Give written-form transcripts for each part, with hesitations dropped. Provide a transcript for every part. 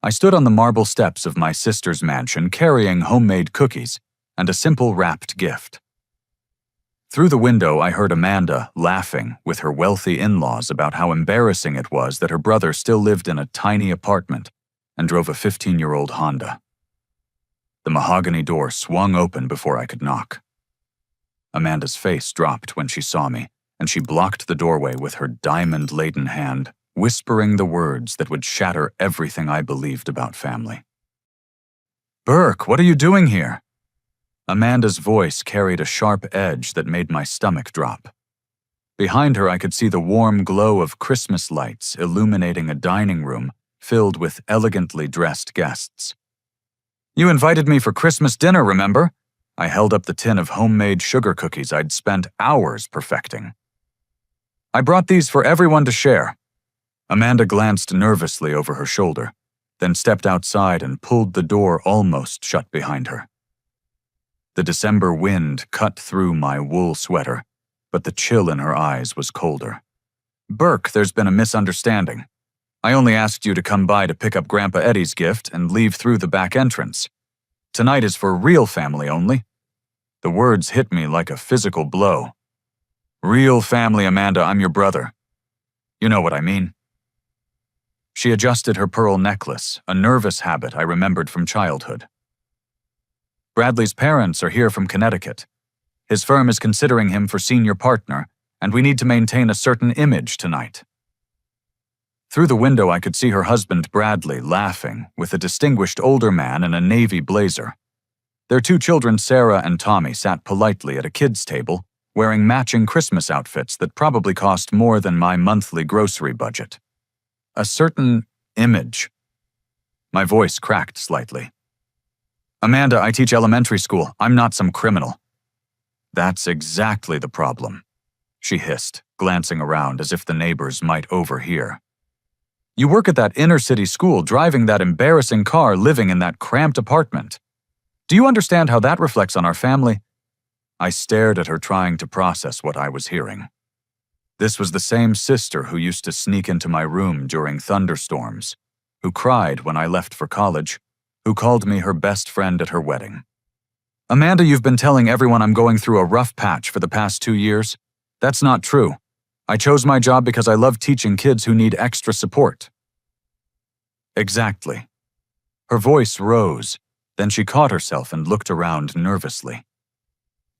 I stood on the marble steps of my sister's mansion carrying homemade cookies and a simple wrapped gift. Through the window, I heard Amanda laughing with her wealthy in-laws about how embarrassing it was that her brother still lived in a tiny apartment and drove a 15-year-old Honda. The mahogany door swung open before I could knock. Amanda's face dropped when she saw me, and she blocked the doorway with her diamond-laden hand, whispering the words that would shatter everything I believed about family. "Burke, what are you doing here?" Amanda's voice carried a sharp edge that made my stomach drop. Behind her, I could see the warm glow of Christmas lights illuminating a dining room filled with elegantly dressed guests. "You invited me for Christmas dinner, remember?" I held up the tin of homemade sugar cookies I'd spent hours perfecting. "I brought these for everyone to share." Amanda glanced nervously over her shoulder, then stepped outside and pulled the door almost shut behind her. The December wind cut through my wool sweater, but the chill in her eyes was colder. "Burke, there's been a misunderstanding. I only asked you to come by to pick up Grandpa Eddie's gift and leave through the back entrance. Tonight is for real family only." The words hit me like a physical blow. "Real family, Amanda, I'm your brother. You know what I mean." She adjusted her pearl necklace, a nervous habit I remembered from childhood. "Bradley's parents are here from Connecticut. His firm is considering him for senior partner, and we need to maintain a certain image tonight." Through the window, I could see her husband Bradley laughing with a distinguished older man in a navy blazer. Their two children, Sarah and Tommy, sat politely at a kids' table, wearing matching Christmas outfits that probably cost more than my monthly grocery budget. A certain image. My voice cracked slightly. "Amanda, I teach elementary school. I'm not some criminal." "That's exactly the problem," she hissed, glancing around as if the neighbors might overhear. "You work at that inner-city school, driving that embarrassing car, living in that cramped apartment. Do you understand how that reflects on our family?" I stared at her, trying to process what I was hearing. This was the same sister who used to sneak into my room during thunderstorms, who cried when I left for college, who called me her best friend at her wedding. "Amanda, you've been telling everyone I'm going through a rough patch for the past 2 years. That's not true. I chose my job because I love teaching kids who need extra support." "Exactly." Her voice rose, then she caught herself and looked around nervously.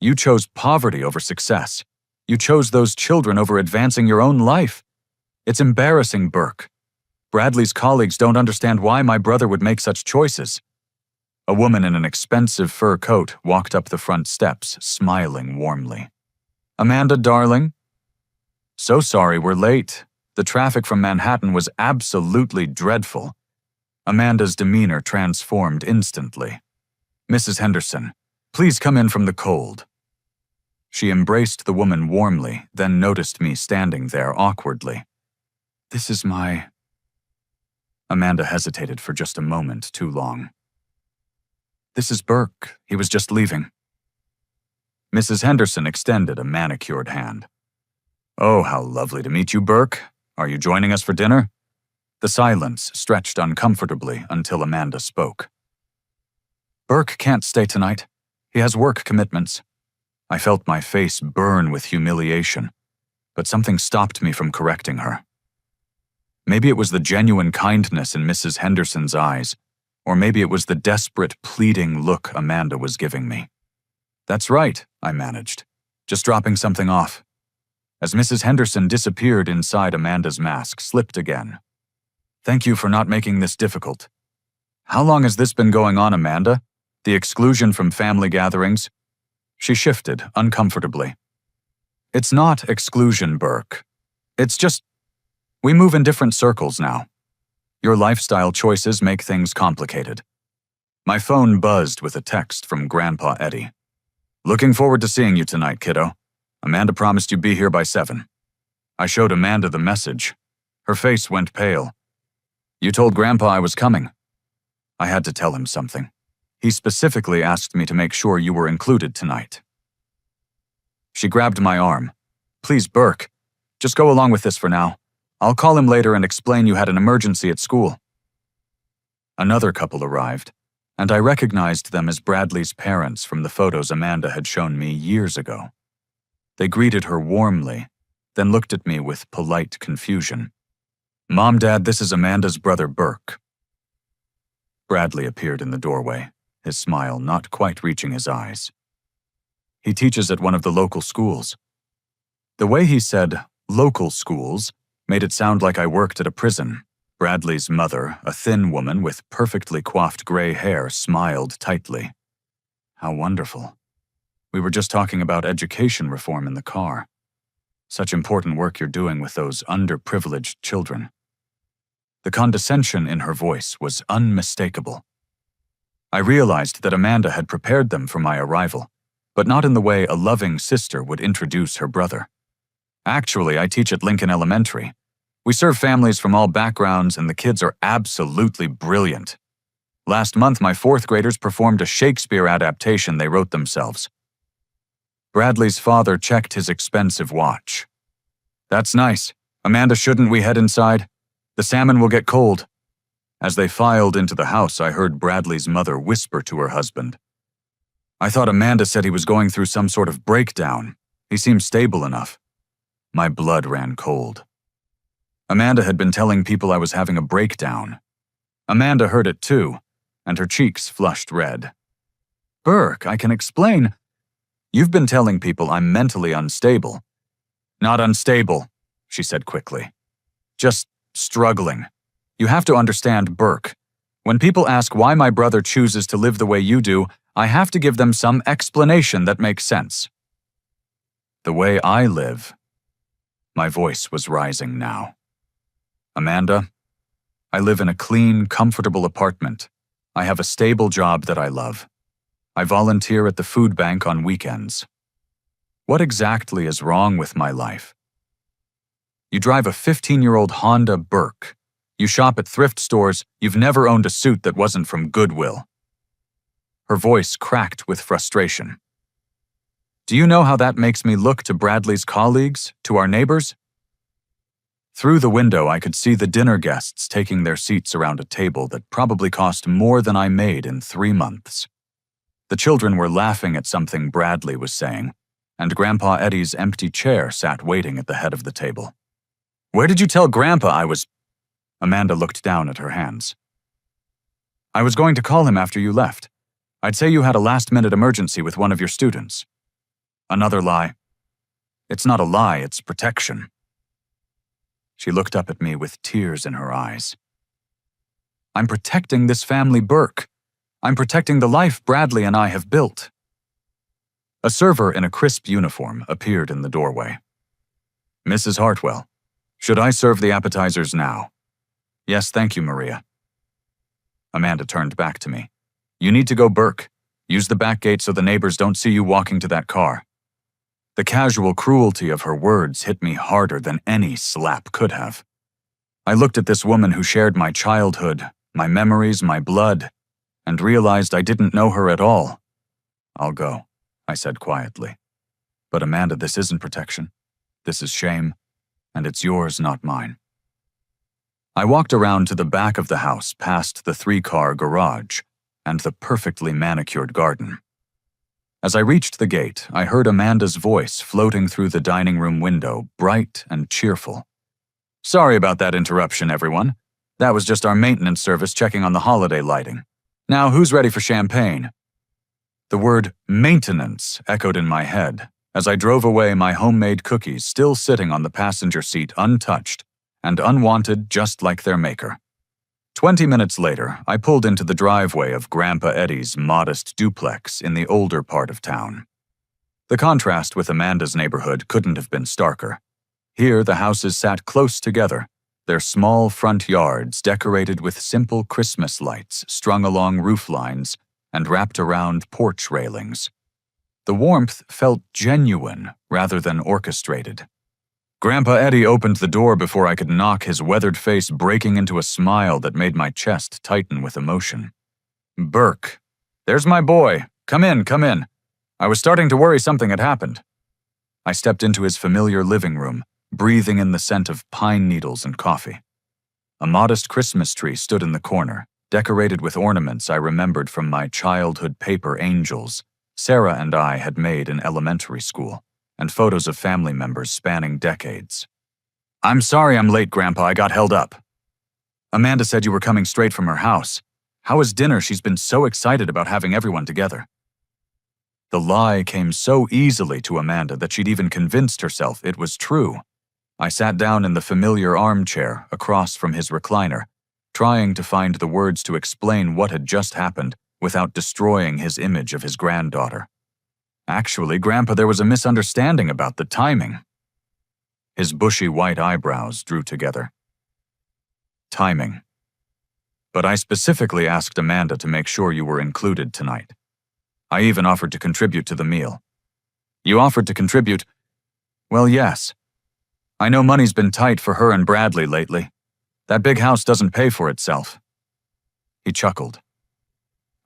"You chose poverty over success. You chose those children over advancing your own life. It's embarrassing, Burke. Bradley's colleagues don't understand why my brother would make such choices." A woman in an expensive fur coat walked up the front steps, smiling warmly. "Amanda, darling. So sorry we're late. The traffic from Manhattan was absolutely dreadful." Amanda's demeanor transformed instantly. "Mrs. Henderson, please come in from the cold." She embraced the woman warmly, then noticed me standing there awkwardly. "This is my—" Amanda hesitated for just a moment too long. "This is Burke. He was just leaving." Mrs. Henderson extended a manicured hand. "Oh, how lovely to meet you, Burke. Are you joining us for dinner?" The silence stretched uncomfortably until Amanda spoke. "Burke can't stay tonight. He has work commitments." I felt my face burn with humiliation, but something stopped me from correcting her. Maybe it was the genuine kindness in Mrs. Henderson's eyes, or maybe it was the desperate, pleading look Amanda was giving me. "That's right," I managed, "just dropping something off." As Mrs. Henderson disappeared inside, Amanda's mask slipped again. "Thank you for not making this difficult. How long has this been going on, Amanda? The exclusion from family gatherings?" She shifted uncomfortably. "It's not exclusion, Burke. It's just, we move in different circles now. Your lifestyle choices make things complicated." My phone buzzed with a text from Grandpa Eddie. "Looking forward to seeing you tonight, kiddo. Amanda promised you'd be here by 7. I showed Amanda the message. Her face went pale. "You told Grandpa I was coming." I had to tell him something. "He specifically asked me to make sure you were included tonight." She grabbed my arm. "Please, Burke, just go along with this for now. I'll call him later and explain you had an emergency at school." Another couple arrived, and I recognized them as Bradley's parents from the photos Amanda had shown me years ago. They greeted her warmly, then looked at me with polite confusion. "Mom, Dad, this is Amanda's brother Burke." Bradley appeared in the doorway, his smile not quite reaching his eyes. "He teaches at one of the local schools." The way he said "local schools" made it sound like I worked at a prison. Bradley's mother, a thin woman with perfectly coiffed gray hair, smiled tightly. How wonderful. We were just talking about education reform in the car. Such important work you're doing with those underprivileged children. The condescension in her voice was unmistakable. I realized that Amanda had prepared them for my arrival, but not in the way a loving sister would introduce her brother. "Actually, I teach at Lincoln Elementary. We serve families from all backgrounds, and the kids are absolutely brilliant. Last month, my fourth graders performed a Shakespeare adaptation they wrote themselves." Bradley's father checked his expensive watch. "That's nice. Amanda, shouldn't we head inside? The salmon will get cold." As they filed into the house, I heard Bradley's mother whisper to her husband. "I thought Amanda said he was going through some sort of breakdown. He seemed stable enough." My blood ran cold. Amanda had been telling people I was having a breakdown. Amanda heard it too, and her cheeks flushed red. "Burke, I can explain. You've been telling people I'm mentally unstable." "Not unstable," she said quickly. "Just struggling. You have to understand, Burke. When people ask why my brother chooses to live the way you do, I have to give them some explanation that makes sense." "The way I live." My voice was rising now. "Amanda, I live in a clean, comfortable apartment. I have a stable job that I love. I volunteer at the food bank on weekends. What exactly is wrong with my life? You drive a 15-year-old Honda Burke. You shop at thrift stores. You've never owned a suit that wasn't from Goodwill." Her voice cracked with frustration. "Do you know how that makes me look to Bradley's colleagues, to our neighbors?" Through the window, I could see the dinner guests taking their seats around a table that probably cost more than I made in 3 months. The children were laughing at something Bradley was saying, and Grandpa Eddie's empty chair sat waiting at the head of the table. "Where did you tell Grandpa I was—" Amanda looked down at her hands. "I was going to call him after you left. I'd say you had a last-minute emergency with one of your students." Another lie. "It's not a lie, it's protection." She looked up at me with tears in her eyes. "I'm protecting this family, Burke. I'm protecting the life Bradley and I have built." A server in a crisp uniform appeared in the doorway. "Mrs. Hartwell, should I serve the appetizers now?" "Yes, thank you, Maria." Amanda turned back to me. "You need to go, Burke. Use the back gate so the neighbors don't see you walking to that car." The casual cruelty of her words hit me harder than any slap could have. I looked at this woman who shared my childhood, my memories, my blood, and realized I didn't know her at all. "I'll go," I said quietly. "But Amanda, this isn't protection. This is shame, and it's yours, not mine." I walked around to the back of the house past the 3-car garage and the perfectly manicured garden. As I reached the gate, I heard Amanda's voice floating through the dining room window, bright and cheerful. "Sorry about that interruption, everyone. That was just our maintenance service checking on the holiday lighting. Now, who's ready for champagne?" The word maintenance echoed in my head as I drove away, my homemade cookies still sitting on the passenger seat untouched and unwanted just like their maker. 20 minutes later, I pulled into the driveway of Grandpa Eddie's modest duplex in the older part of town. The contrast with Amanda's neighborhood couldn't have been starker. Here, the houses sat close together, their small front yards decorated with simple Christmas lights strung along roof lines and wrapped around porch railings. The warmth felt genuine rather than orchestrated. Grandpa Eddie opened the door before I could knock, his weathered face breaking into a smile that made my chest tighten with emotion. "Burke, there's my boy. Come in, come in. I was starting to worry something had happened." I stepped into his familiar living room, breathing in the scent of pine needles and coffee. A modest Christmas tree stood in the corner, decorated with ornaments I remembered from my childhood paper angels Sarah and I had made in elementary school, and photos of family members spanning decades. "I'm sorry I'm late, Grandpa, I got held up. Amanda said you were coming straight from her house. How was dinner? She's been so excited about having everyone together." The lie came so easily to Amanda that she'd even convinced herself it was true. I sat down in the familiar armchair across from his recliner, trying to find the words to explain what had just happened without destroying his image of his granddaughter. "Actually, Grandpa, there was a misunderstanding about the timing." His bushy white eyebrows drew together. "Timing. But I specifically asked Amanda to make sure you were included tonight. I even offered to contribute to the meal." "You offered to contribute?" "Well, yes. I know money's been tight for her and Bradley lately. That big house doesn't pay for itself." He chuckled.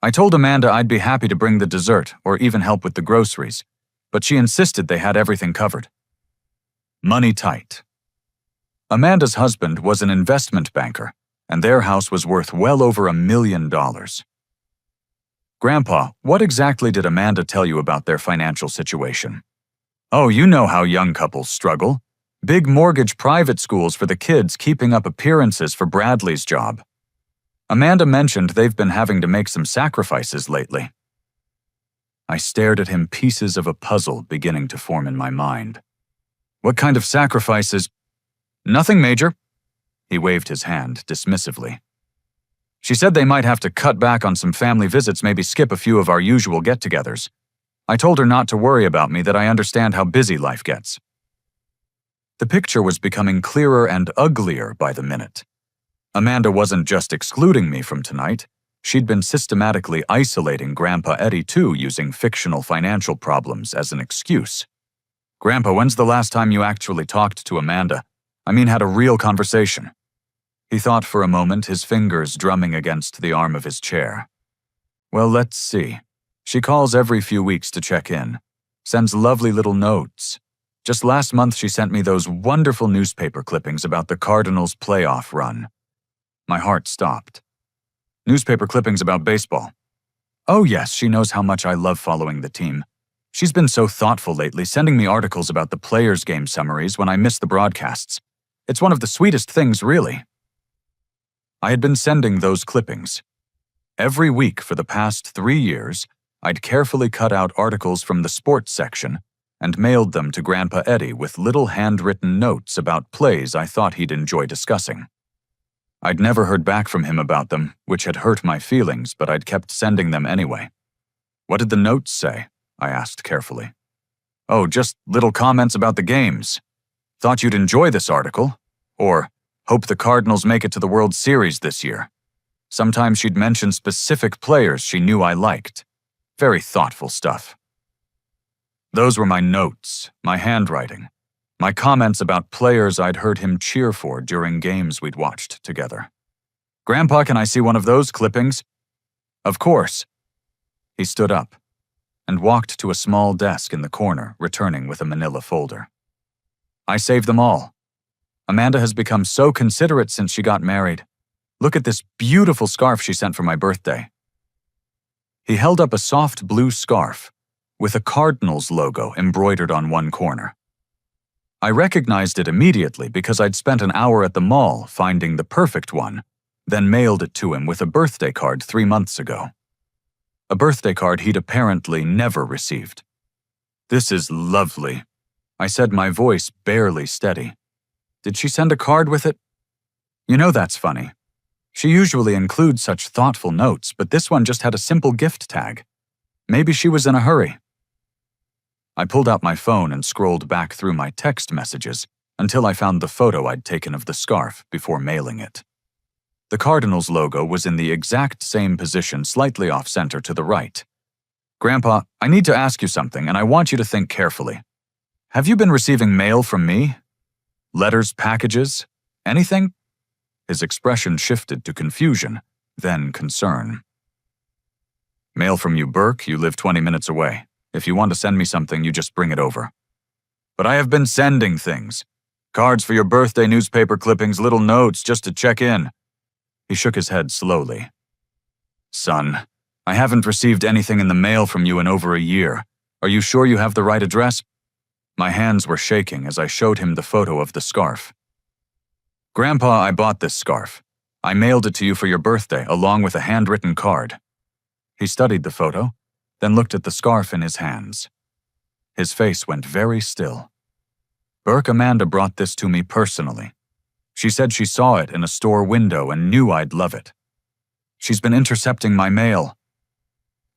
"I told Amanda I'd be happy to bring the dessert or even help with the groceries, but she insisted they had everything covered." Money tight. Amanda's husband was an investment banker, and their house was worth well over $1 million. "Grandpa, what exactly did Amanda tell you about their financial situation?" "Oh, you know how young couples struggle. Big mortgage private schools for the kids, keeping up appearances for Bradley's job. Amanda mentioned they've been having to make some sacrifices lately." I stared at him, pieces of a puzzle beginning to form in my mind. "What kind of sacrifices?" "Nothing major." He waved his hand dismissively. "She said they might have to cut back on some family visits, maybe skip a few of our usual get-togethers. I told her not to worry about me, that I understand how busy life gets." The picture was becoming clearer and uglier by the minute. Amanda wasn't just excluding me from tonight, she'd been systematically isolating Grandpa Eddie too, using fictional financial problems as an excuse. "Grandpa, when's the last time you actually talked to Amanda? I mean, had a real conversation?" He thought for a moment, his fingers drumming against the arm of his chair. "Well, let's see. She calls every few weeks to check in. Sends lovely little notes. Just last month she sent me those wonderful newspaper clippings about the Cardinals' playoff run." My heart stopped. "Newspaper clippings about baseball?" "Oh yes, she knows how much I love following the team. She's been so thoughtful lately, sending me articles about the players' game summaries when I miss the broadcasts. It's one of the sweetest things, really." I had been sending those clippings. Every week for the past 3 years, I'd carefully cut out articles from the sports section and mailed them to Grandpa Eddie with little handwritten notes about plays I thought he'd enjoy discussing. I'd never heard back from him about them, which had hurt my feelings, but I'd kept sending them anyway. "What did the notes say?" I asked carefully. "Oh, just little comments about the games. Thought you'd enjoy this article." Or, "Hope the Cardinals make it to the World Series this year." Sometimes she'd mention specific players she knew I liked. Very thoughtful stuff. Those were my notes, my handwriting, my comments about players I'd heard him cheer for during games we'd watched together. "Grandpa, can I see one of those clippings?" "Of course." He stood up and walked to a small desk in the corner, returning with a manila folder. "I saved them all. Amanda has become so considerate since she got married. Look at this beautiful scarf she sent for my birthday." He held up a soft blue scarf with a Cardinals logo embroidered on one corner. I recognized it immediately because I'd spent an hour at the mall finding the perfect one, then mailed it to him with a birthday card 3 months ago. A birthday card he'd apparently never received. "This is lovely," I said, my voice barely steady. "Did she send a card with it?" "You know, that's funny. She usually includes such thoughtful notes, but this one just had a simple gift tag. Maybe she was in a hurry." I pulled out my phone and scrolled back through my text messages until I found the photo I'd taken of the scarf before mailing it. The Cardinals logo was in the exact same position, slightly off-center to the right. "Grandpa, I need to ask you something, and I want you to think carefully. Have you been receiving mail from me? Letters, packages, anything?" His expression shifted to confusion, then concern. "Mail from you, Burke. You live 20 minutes away. If you want to send me something, you just bring it over." "But I have been sending things. Cards for your birthday, newspaper clippings, little notes just to check in." He shook his head slowly. Son, I haven't received anything in the mail from you in over a year. Are you sure you have the right address? My hands were shaking as I showed him the photo of the scarf. Grandpa, I bought this scarf. I mailed it to you for your birthday, along with a handwritten card. He studied the photo, then looked at the scarf in his hands. His face went very still. Burke, Amanda brought this to me personally. She said she saw it in a store window and knew I'd love it. She's been intercepting my mail.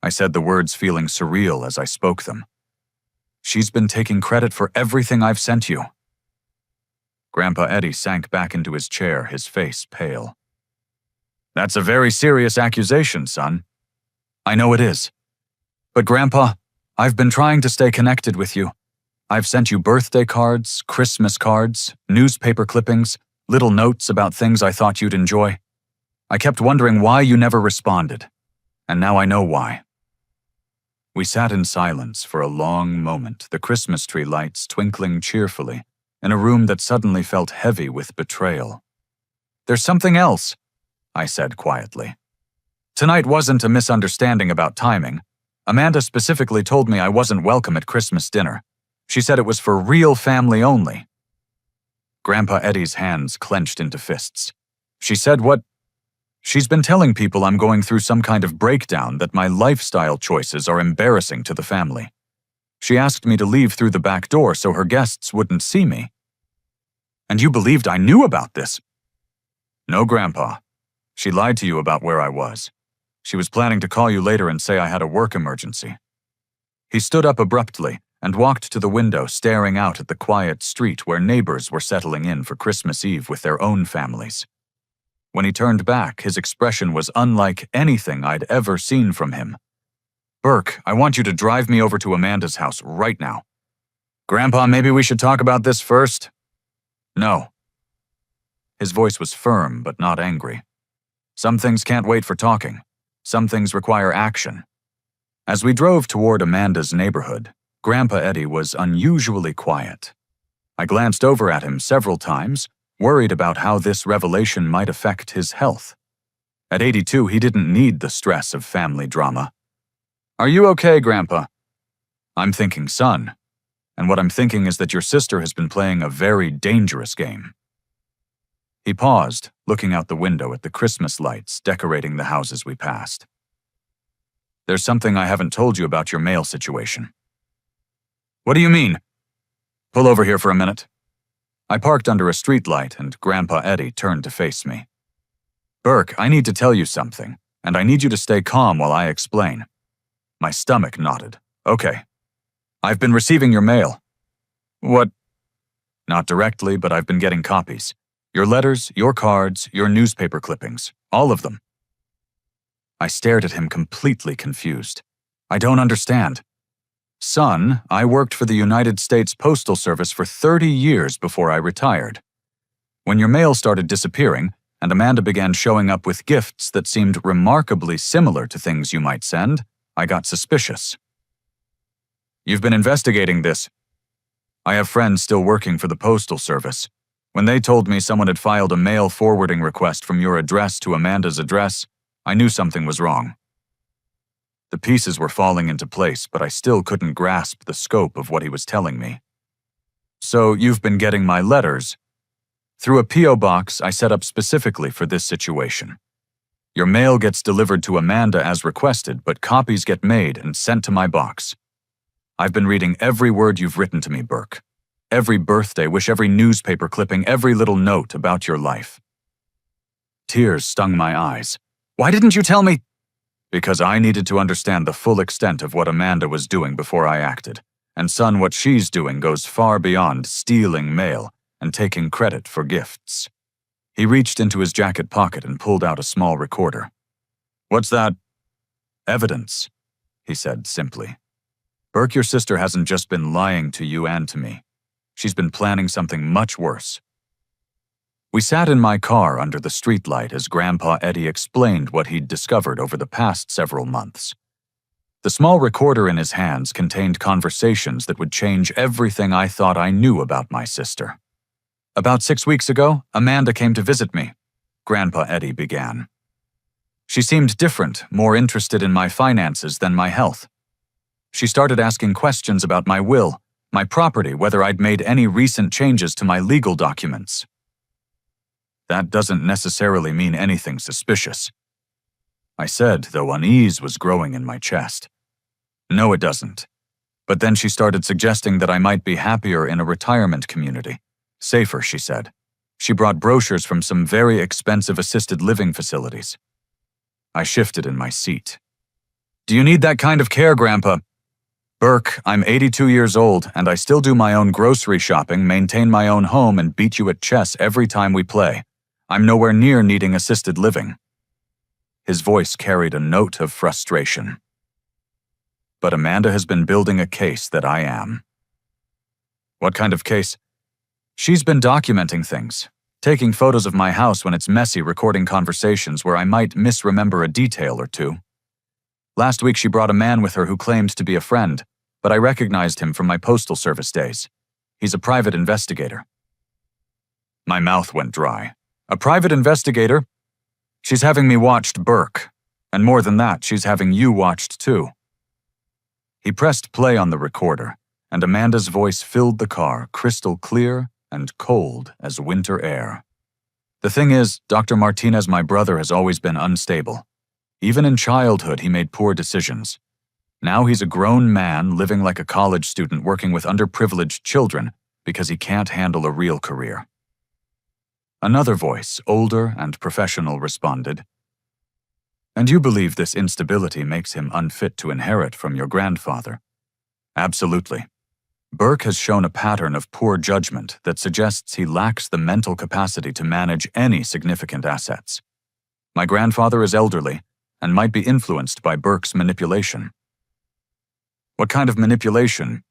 I said the words feeling surreal as I spoke them. She's been taking credit for everything I've sent you. Grandpa Eddie sank back into his chair, his face pale. That's a very serious accusation, son. I know it is. But Grandpa, I've been trying to stay connected with you. I've sent you birthday cards, Christmas cards, newspaper clippings, little notes about things I thought you'd enjoy. I kept wondering why you never responded, and now I know why. We sat in silence for a long moment, the Christmas tree lights twinkling cheerfully, in a room that suddenly felt heavy with betrayal. There's something else, I said quietly. Tonight wasn't a misunderstanding about timing. Amanda specifically told me I wasn't welcome at Christmas dinner. She said it was for real family only. Grandpa Eddie's hands clenched into fists. She said what? She's been telling people I'm going through some kind of breakdown, that my lifestyle choices are embarrassing to the family. She asked me to leave through the back door so her guests wouldn't see me. And you believed I knew about this? No, Grandpa. She lied to you about where I was. She was planning to call you later and say I had a work emergency. He stood up abruptly and walked to the window, staring out at the quiet street where neighbors were settling in for Christmas Eve with their own families. When he turned back, his expression was unlike anything I'd ever seen from him. Burke, I want you to drive me over to Amanda's house right now. Grandpa, maybe we should talk about this first? No. His voice was firm but not angry. Some things can't wait for talking. Some things require action. As we drove toward Amanda's neighborhood, Grandpa Eddie was unusually quiet. I glanced over at him several times, worried about how this revelation might affect his health. At 82, he didn't need the stress of family drama. Are you okay, Grandpa? I'm thinking, son. And what I'm thinking is that your sister has been playing a very dangerous game. He paused, looking out the window at the Christmas lights decorating the houses we passed. There's something I haven't told you about your mail situation. What do you mean? Pull over here for a minute. I parked under a streetlight and Grandpa Eddie turned to face me. Burke, I need to tell you something, and I need you to stay calm while I explain. My stomach nodded. Okay. I've been receiving your mail. What? Not directly, but I've been getting copies. Your letters, your cards, your newspaper clippings, all of them. I stared at him completely confused. I don't understand. Son, I worked for the United States Postal Service for 30 years before I retired. When your mail started disappearing, and Amanda began showing up with gifts that seemed remarkably similar to things you might send, I got suspicious. You've been investigating this. I have friends still working for the Postal Service. When they told me someone had filed a mail forwarding request from your address to Amanda's address, I knew something was wrong. The pieces were falling into place, but I still couldn't grasp the scope of what he was telling me. So you've been getting my letters. Through a P.O. box I set up specifically for this situation. Your mail gets delivered to Amanda as requested, but copies get made and sent to my box. I've been reading every word you've written to me, Burke. Every birthday wish, every newspaper clipping, every little note about your life. Tears stung my eyes. Why didn't you tell me? Because I needed to understand the full extent of what Amanda was doing before I acted. And son, what she's doing goes far beyond stealing mail and taking credit for gifts. He reached into his jacket pocket and pulled out a small recorder. What's that? Evidence, he said simply. Burke, your sister hasn't just been lying to you and to me. She's been planning something much worse. We sat in my car under the streetlight as Grandpa Eddie explained what he'd discovered over the past several months. The small recorder in his hands contained conversations that would change everything I thought I knew about my sister. About 6 weeks ago, Amanda came to visit me, Grandpa Eddie began. She seemed different, more interested in my finances than my health. She started asking questions about my will, my property, whether I'd made any recent changes to my legal documents. That doesn't necessarily mean anything suspicious, I said, though unease was growing in my chest. No, it doesn't. But then she started suggesting that I might be happier in a retirement community. Safer, she said. She brought brochures from some very expensive assisted living facilities. I shifted in my seat. Do you need that kind of care, Grandpa? Burke, I'm 82 years old, and I still do my own grocery shopping, maintain my own home, and beat you at chess every time we play. I'm nowhere near needing assisted living. His voice carried a note of frustration. But Amanda has been building a case that I am. What kind of case? She's been documenting things, taking photos of my house when it's messy, recording conversations where I might misremember a detail or two. Last week she brought a man with her who claimed to be a friend, but I recognized him from my postal service days. He's a private investigator. My mouth went dry. A private investigator? She's having me watched Burke, and more than that, she's having you watched too. He pressed play on the recorder, and Amanda's voice filled the car, crystal clear and cold as winter air. The thing is, Dr. Martinez, my brother, has always been unstable. Even in childhood, he made poor decisions. Now he's a grown man living like a college student working with underprivileged children because he can't handle a real career. Another voice, older and professional, responded, And you believe this instability makes him unfit to inherit from your grandfather? Absolutely. Burke has shown a pattern of poor judgment that suggests he lacks the mental capacity to manage any significant assets. My grandfather is elderly and might be influenced by Burke's manipulation. What kind of manipulation?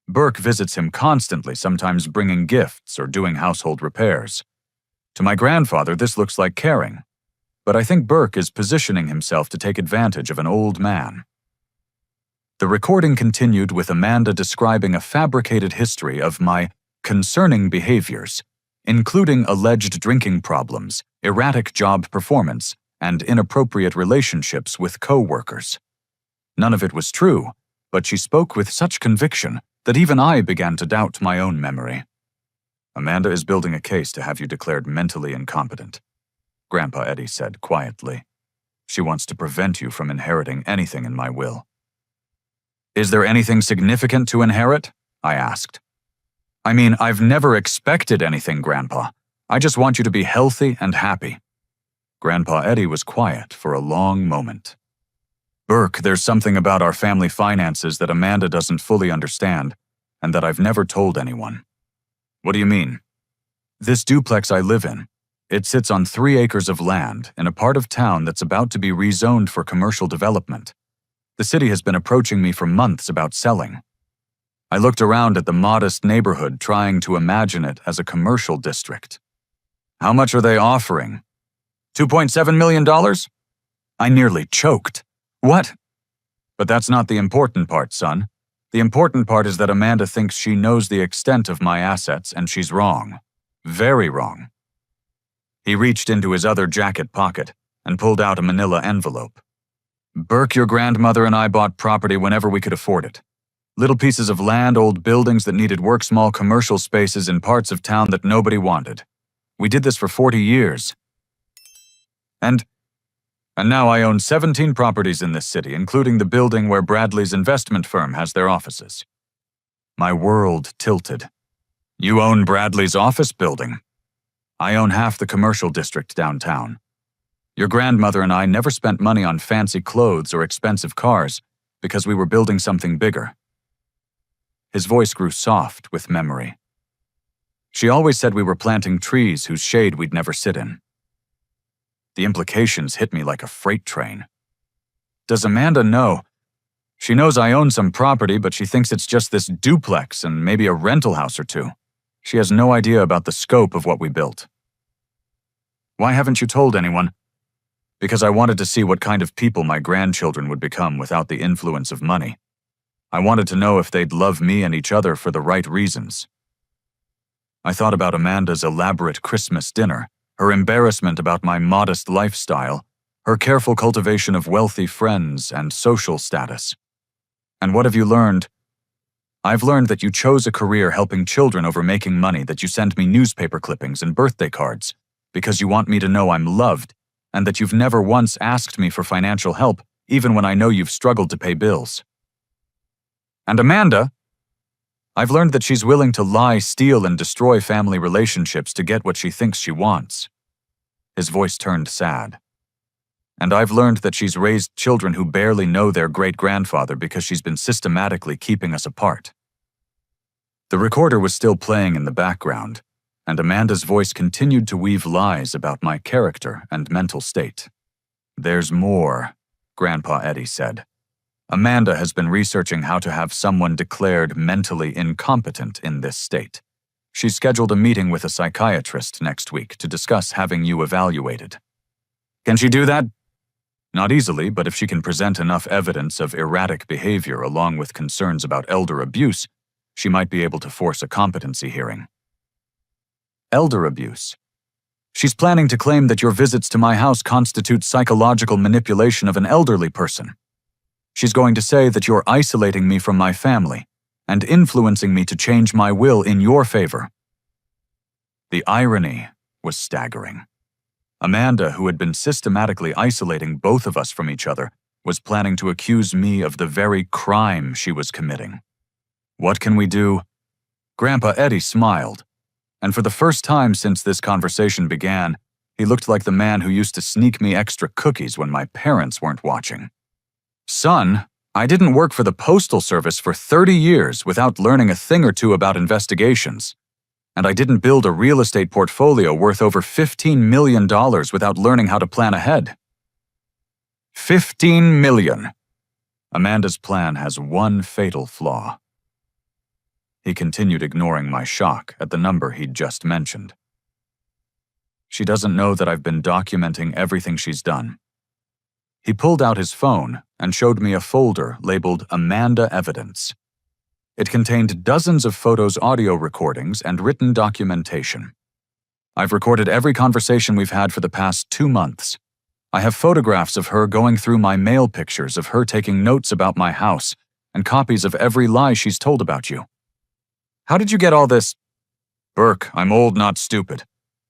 Burke visits him constantly, sometimes bringing gifts or doing household repairs. To my grandfather, this looks like caring, but I think Burke is positioning himself to take advantage of an old man. The recording continued with Amanda describing a fabricated history of my concerning behaviors, including alleged drinking problems, erratic job performance, and inappropriate relationships with co-workers. None of it was true, but she spoke with such conviction that even I began to doubt my own memory. Amanda is building a case to have you declared mentally incompetent, Grandpa Eddie said quietly. She wants to prevent you from inheriting anything in my will. Is there anything significant to inherit? I asked. I mean, I've never expected anything, Grandpa. I just want you to be healthy and happy. Grandpa Eddie was quiet for a long moment. Burke, there's something about our family finances that Amanda doesn't fully understand, and that I've never told anyone. What do you mean? This duplex I live in, it sits on 3 acres of land in a part of town that's about to be rezoned for commercial development. The city has been approaching me for months about selling. I looked around at the modest neighborhood, trying to imagine it as a commercial district. How much are they offering? $2.7 million? I nearly choked. What? But that's not the important part, son. The important part is that Amanda thinks she knows the extent of my assets, and she's wrong. Very wrong. He reached into his other jacket pocket and pulled out a manila envelope. Burke, your grandmother and I bought property whenever we could afford it. Little pieces of land, old buildings that needed work, small commercial spaces in parts of town that nobody wanted. We did this for 40 years. And now I own 17 properties in this city, including the building where Bradley's investment firm has their offices. My world tilted. You own Bradley's office building? I own half the commercial district downtown. Your grandmother and I never spent money on fancy clothes or expensive cars because we were building something bigger. His voice grew soft with memory. She always said we were planting trees whose shade we'd never sit in. The implications hit me like a freight train. Does Amanda know? She knows I own some property, but she thinks it's just this duplex and maybe a rental house or two. She has no idea about the scope of what we built. Why haven't you told anyone? Because I wanted to see what kind of people my grandchildren would become without the influence of money. I wanted to know if they'd love me and each other for the right reasons. I thought about Amanda's elaborate Christmas dinner, her embarrassment about my modest lifestyle, her careful cultivation of wealthy friends and social status. And what have you learned? I've learned that you chose a career helping children over making money, that you send me newspaper clippings and birthday cards because you want me to know I'm loved, and that you've never once asked me for financial help, even when I know you've struggled to pay bills. And Amanda, I've learned that she's willing to lie, steal, and destroy family relationships to get what she thinks she wants. His voice turned sad. And I've learned that she's raised children who barely know their great-grandfather because she's been systematically keeping us apart. The recorder was still playing in the background, and Amanda's voice continued to weave lies about my character and mental state. There's more, Grandpa Eddie said. Amanda has been researching how to have someone declared mentally incompetent in this state. She's scheduled a meeting with a psychiatrist next week to discuss having you evaluated. Can she do that? Not easily, but if she can present enough evidence of erratic behavior along with concerns about elder abuse, she might be able to force a competency hearing. Elder abuse. She's planning to claim that your visits to my house constitute psychological manipulation of an elderly person. She's going to say that you're isolating me from my family and influencing me to change my will in your favor. The irony was staggering. Amanda, who had been systematically isolating both of us from each other, was planning to accuse me of the very crime she was committing. What can we do? Grandpa Eddie smiled, and for the first time since this conversation began, he looked like the man who used to sneak me extra cookies when my parents weren't watching. Son, I didn't work for the Postal Service for 30 years without learning a thing or two about investigations. And I didn't build a real estate portfolio worth over $15 million without learning how to plan ahead. $15 million. Amanda's plan has one fatal flaw. He continued, ignoring my shock at the number he'd just mentioned. She doesn't know that I've been documenting everything she's done. He pulled out his phone and showed me a folder labeled Amanda Evidence. It contained dozens of photos, audio recordings, and written documentation. I've recorded every conversation we've had for the past 2 months. I have photographs of her going through my mail pictures, of her taking notes about my house, and copies of every lie she's told about you. How did you get all this? Burke, I'm old, not stupid.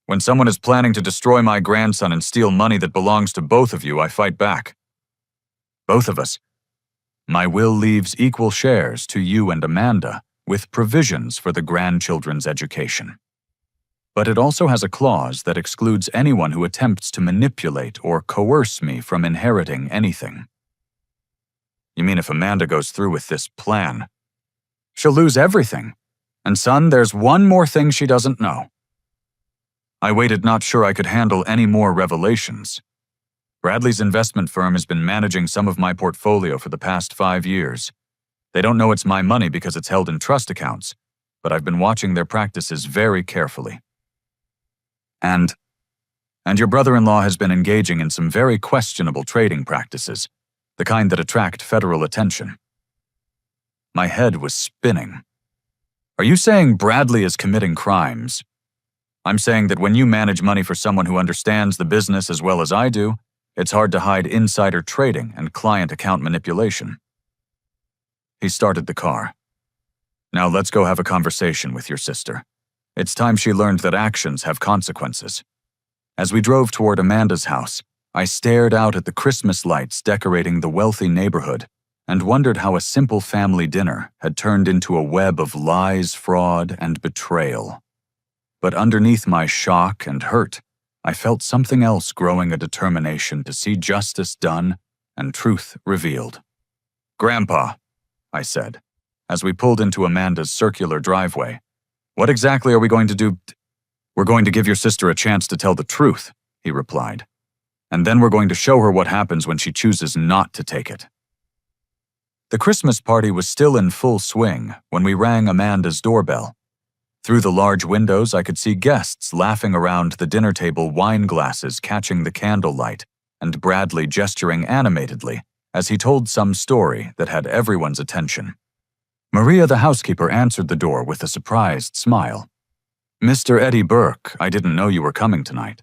When someone is planning to destroy my grandson and steal money that belongs to both of you, I fight back. Both of us. My will leaves equal shares to you and Amanda, with provisions for the grandchildren's education. But it also has a clause that excludes anyone who attempts to manipulate or coerce me from inheriting anything. You mean if Amanda goes through with this plan, she'll lose everything? And son, there's one more thing she doesn't know. I waited, not sure I could handle any more revelations. Bradley's investment firm has been managing some of my portfolio for the past 5 years. They don't know it's my money because it's held in trust accounts, but I've been watching their practices very carefully. And your brother-in-law has been engaging in some very questionable trading practices, the kind that attract federal attention. My head was spinning. Are you saying Bradley is committing crimes? I'm saying that when you manage money for someone who understands the business as well as I do, it's hard to hide insider trading and client account manipulation. He started the car. Now let's go have a conversation with your sister. It's time she learned that actions have consequences. As we drove toward Amanda's house, I stared out at the Christmas lights decorating the wealthy neighborhood and wondered how a simple family dinner had turned into a web of lies, fraud, and betrayal. But underneath my shock and hurt, I felt something else growing, a determination to see justice done and truth revealed. Grandpa, I said, as we pulled into Amanda's circular driveway, what exactly are we going to do? We're going to give your sister a chance to tell the truth, he replied. And then we're going to show her what happens when she chooses not to take it. The Christmas party was still in full swing when we rang Amanda's doorbell. Through the large windows, I could see guests laughing around the dinner table, wine glasses catching the candlelight, and Bradley gesturing animatedly as he told some story that had everyone's attention. Maria, the housekeeper, answered the door with a surprised smile. Mr. Eddie Burke, I didn't know you were coming tonight.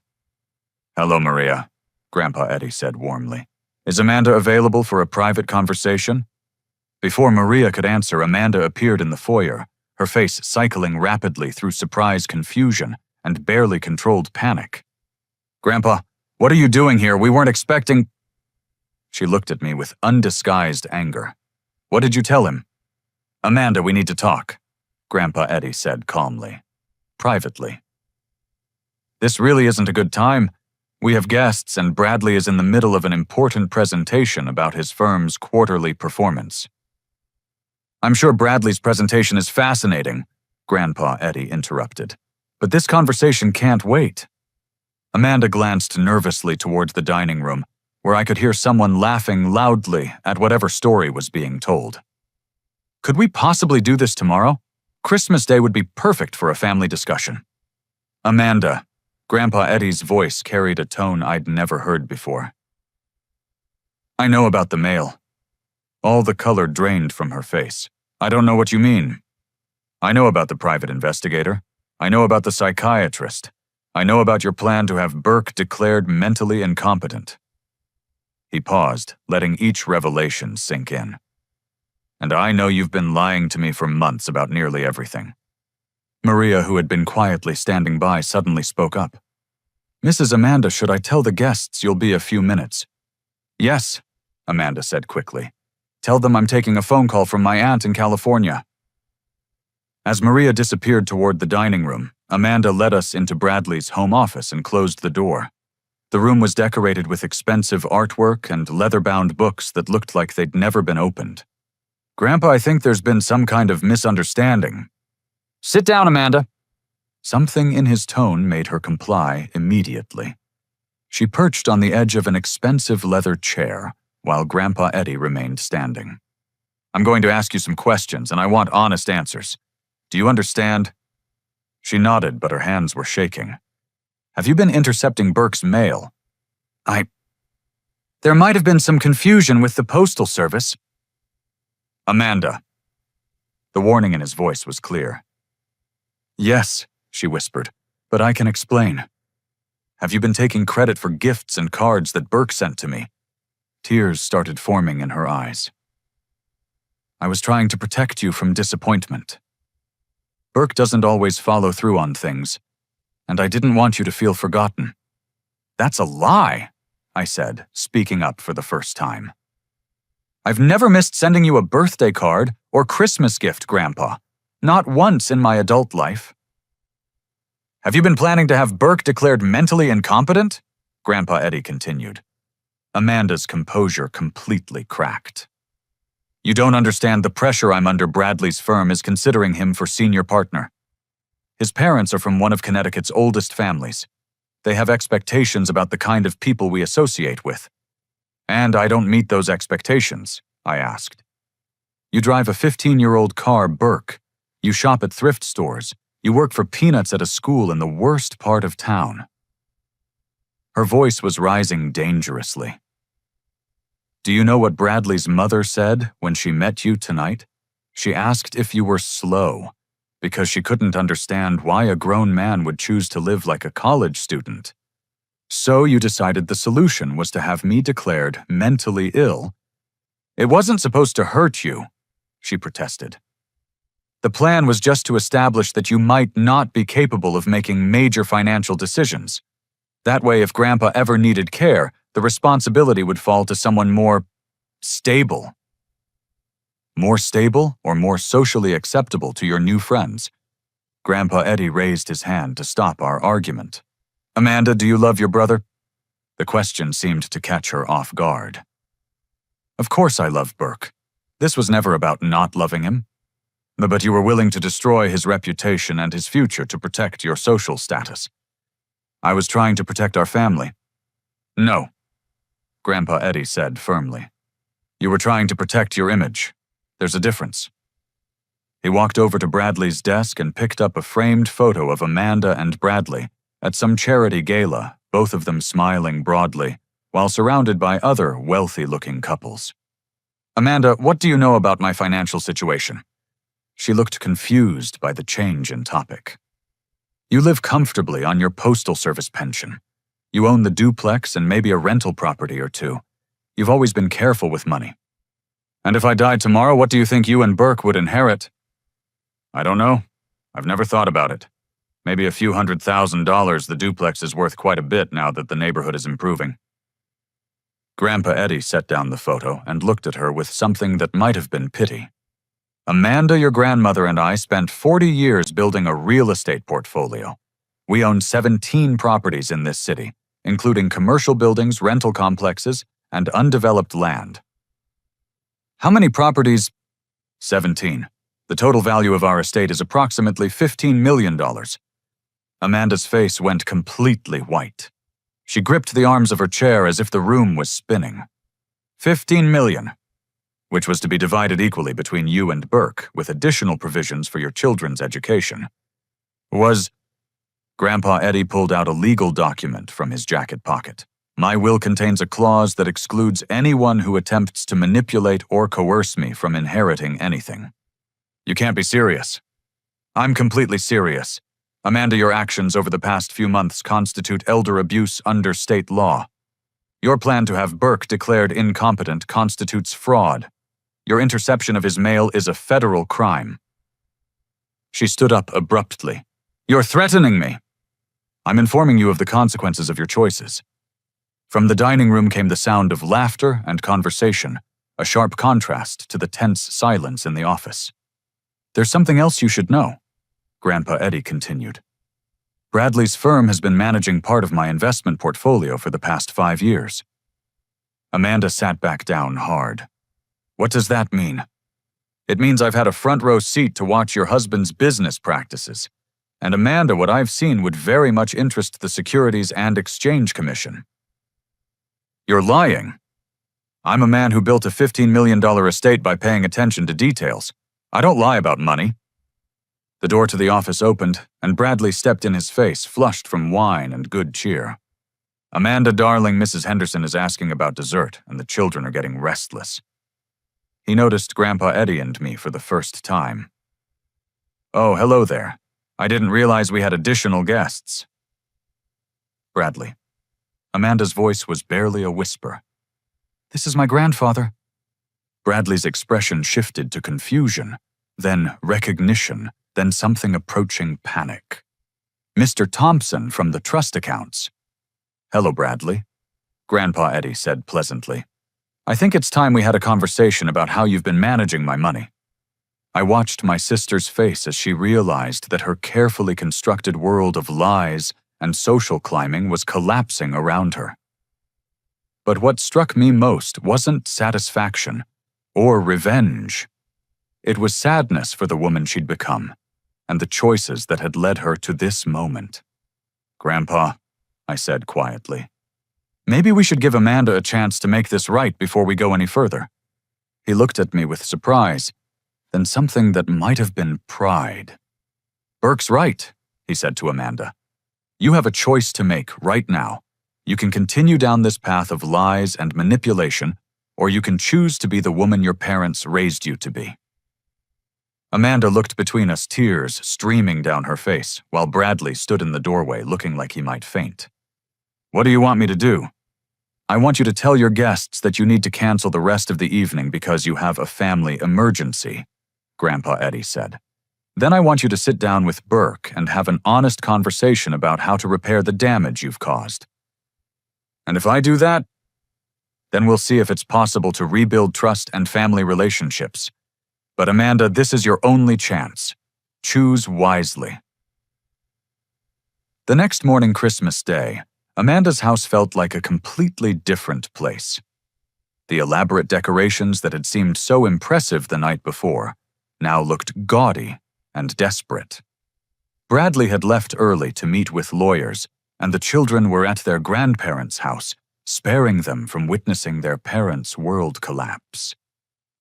Hello, Maria. Grandpa Eddie said warmly. "Is Amanda available for a private conversation?" Before Maria could answer, Amanda appeared in the foyer, her face cycling rapidly through surprise confusion and barely controlled panic. "Grandpa, what are you doing here? We weren't expecting—" She looked at me with undisguised anger. "What did you tell him?" "Amanda, we need to talk," Grandpa Eddie said calmly. "Privately." "This really isn't a good time. We have guests and Bradley is in the middle of an important presentation about his firm's quarterly performance." "I'm sure Bradley's presentation is fascinating," Grandpa Eddie interrupted. "But this conversation can't wait." Amanda glanced nervously towards the dining room, where I could hear someone laughing loudly at whatever story was being told. "Could we possibly do this tomorrow? Christmas Day would be perfect for a family discussion." "Amanda," Grandpa Eddie's voice carried a tone I'd never heard before. "I know about the mail." All the color drained from her face. "I don't know what you mean." "I know about the private investigator. I know about the psychiatrist. I know about your plan to have Burke declared mentally incompetent." He paused, letting each revelation sink in. "And I know you've been lying to me for months about nearly everything." Maria, who had been quietly standing by, suddenly spoke up. "Mrs. Amanda, should I tell the guests you'll be a few minutes?" "Yes," Amanda said quickly. "Tell them I'm taking a phone call from my aunt in California." As Maria disappeared toward the dining room, Amanda led us into Bradley's home office and closed the door. The room was decorated with expensive artwork and leather-bound books that looked like they'd never been opened. "Grandpa, I think there's been some kind of misunderstanding." "Sit down, Amanda." Something in his tone made her comply immediately. She perched on the edge of an expensive leather chair, while Grandpa Eddie remained standing. "I'm going to ask you some questions, and I want honest answers. Do you understand?" She nodded, but her hands were shaking. "Have you been intercepting Burke's mail?" There might have been some confusion with the postal service." "Amanda." The warning in his voice was clear. "Yes," she whispered, "but I can explain. Have you been taking credit for gifts and cards that Burke sent to me?" Tears started forming in her eyes. "I was trying to protect you from disappointment. Burke doesn't always follow through on things, and I didn't want you to feel forgotten." "That's a lie," I said, speaking up for the first time. "I've never missed sending you a birthday card or Christmas gift, Grandpa. Not once in my adult life." "Have you been planning to have Burke declared mentally incompetent?" Grandpa Eddie continued. Amanda's composure completely cracked. "You don't understand the pressure I'm under. Bradley's firm is considering him for senior partner. His parents are from one of Connecticut's oldest families. They have expectations about the kind of people we associate with. And I don't meet those expectations," I asked. "You drive a 15-year-old car, Burke. You shop at thrift stores. You work for peanuts at a school in the worst part of town." Her voice was rising dangerously. "Do you know what Bradley's mother said when she met you tonight? She asked if you were slow, because she couldn't understand why a grown man would choose to live like a college student. So you decided the solution was to have me declared mentally ill." "It wasn't supposed to hurt you," she protested. "The plan was just to establish that you might not be capable of making major financial decisions. That way, if Grandpa ever needed care, the responsibility would fall to someone more stable." "More stable or more socially acceptable to your new friends?" Grandpa Eddie raised his hand to stop our argument. "Amanda, do you love your brother?" The question seemed to catch her off guard. "Of course I love Burke. This was never about not loving him. But you were willing to destroy his reputation and his future to protect your social status." "I was trying to protect our family." "No," Grandpa Eddie said firmly. "You were trying to protect your image. There's a difference." He walked over to Bradley's desk and picked up a framed photo of Amanda and Bradley at some charity gala, both of them smiling broadly, while surrounded by other wealthy-looking couples. "Amanda, what do you know about my financial situation?" She looked confused by the change in topic. "You live comfortably on your postal service pension. You own the duplex and maybe a rental property or two. You've always been careful with money. And if I died tomorrow, what do you think you and Burke would inherit? I don't know. I've never thought about it. Maybe a few $100,000. The duplex is worth quite a bit now that the neighborhood is improving. Grandpa Eddie set down the photo and looked at her with something that might have been pity. Amanda, your grandmother, and I spent 40 years building a real estate portfolio. We own 17 properties in this city, including commercial buildings, rental complexes, and undeveloped land. How many properties? 17. The total value of our estate is approximately $15 million. Amanda's face went completely white. She gripped the arms of her chair as if the room was spinning. 15 million, which was to be divided equally between you and Burke, with additional provisions for your children's education. Grandpa Eddie pulled out a legal document from his jacket pocket. My will contains a clause that excludes anyone who attempts to manipulate or coerce me from inheriting anything. You can't be serious. I'm completely serious. Amanda, your actions over the past few months constitute elder abuse under state law. Your plan to have Burke declared incompetent constitutes fraud. Your interception of his mail is a federal crime. She stood up abruptly. You're threatening me. I'm informing you of the consequences of your choices. From the dining room came the sound of laughter and conversation, a sharp contrast to the tense silence in the office. There's something else you should know, Grandpa Eddie continued. Bradley's firm has been managing part of my investment portfolio for the past 5 years. Amanda sat back down hard. What does that mean? It means I've had a front row seat to watch your husband's business practices. And Amanda, what I've seen would very much interest the Securities and Exchange Commission. You're lying. I'm a man who built a $15 million estate by paying attention to details. I don't lie about money. The door to the office opened, and Bradley stepped in his face, flushed from wine and good cheer. Amanda, darling, Mrs. Henderson is asking about dessert, and the children are getting restless. He noticed Grandpa Eddie and me for the first time. Oh, hello there. I didn't realize we had additional guests. Bradley. Amanda's voice was barely a whisper. This is my grandfather. Bradley's expression shifted to confusion, then recognition, then something approaching panic. Mr. Thompson from the trust accounts. Hello, Bradley. Grandpa Eddie said pleasantly. I think it's time we had a conversation about how you've been managing my money. I watched my sister's face as she realized that her carefully constructed world of lies and social climbing was collapsing around her. But what struck me most wasn't satisfaction or revenge. It was sadness for the woman she'd become and the choices that had led her to this moment. Grandpa, I said quietly, maybe we should give Amanda a chance to make this right before we go any further. He looked at me with surprise, then something that might have been pride. Burke's right, he said to Amanda. You have a choice to make right now. You can continue down this path of lies and manipulation, or you can choose to be the woman your parents raised you to be. Amanda looked between us, tears streaming down her face, while Bradley stood in the doorway looking like he might faint. What do you want me to do? I want you to tell your guests that you need to cancel the rest of the evening because you have a family emergency, Grandpa Eddie said. Then I want you to sit down with Burke and have an honest conversation about how to repair the damage you've caused. And if I do that, then we'll see if it's possible to rebuild trust and family relationships. But Amanda, this is your only chance. Choose wisely. The next morning, Christmas Day, Amanda's house felt like a completely different place. The elaborate decorations that had seemed so impressive the night before now looked gaudy and desperate. Bradley had left early to meet with lawyers, and the children were at their grandparents' house, sparing them from witnessing their parents' world collapse.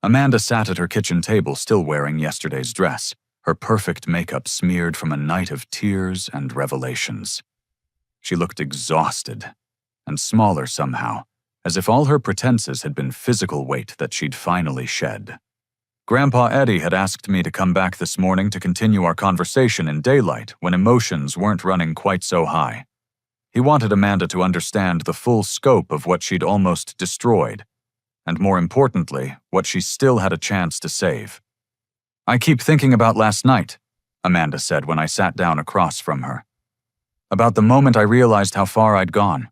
Amanda sat at her kitchen table still wearing yesterday's dress, her perfect makeup smeared from a night of tears and revelations. She looked exhausted and smaller somehow, as if all her pretenses had been physical weight that she'd finally shed. Grandpa Eddie had asked me to come back this morning to continue our conversation in daylight when emotions weren't running quite so high. He wanted Amanda to understand the full scope of what she'd almost destroyed, and more importantly, what she still had a chance to save. "I keep thinking about last night," Amanda said when I sat down across from her. "About the moment I realized how far I'd gone.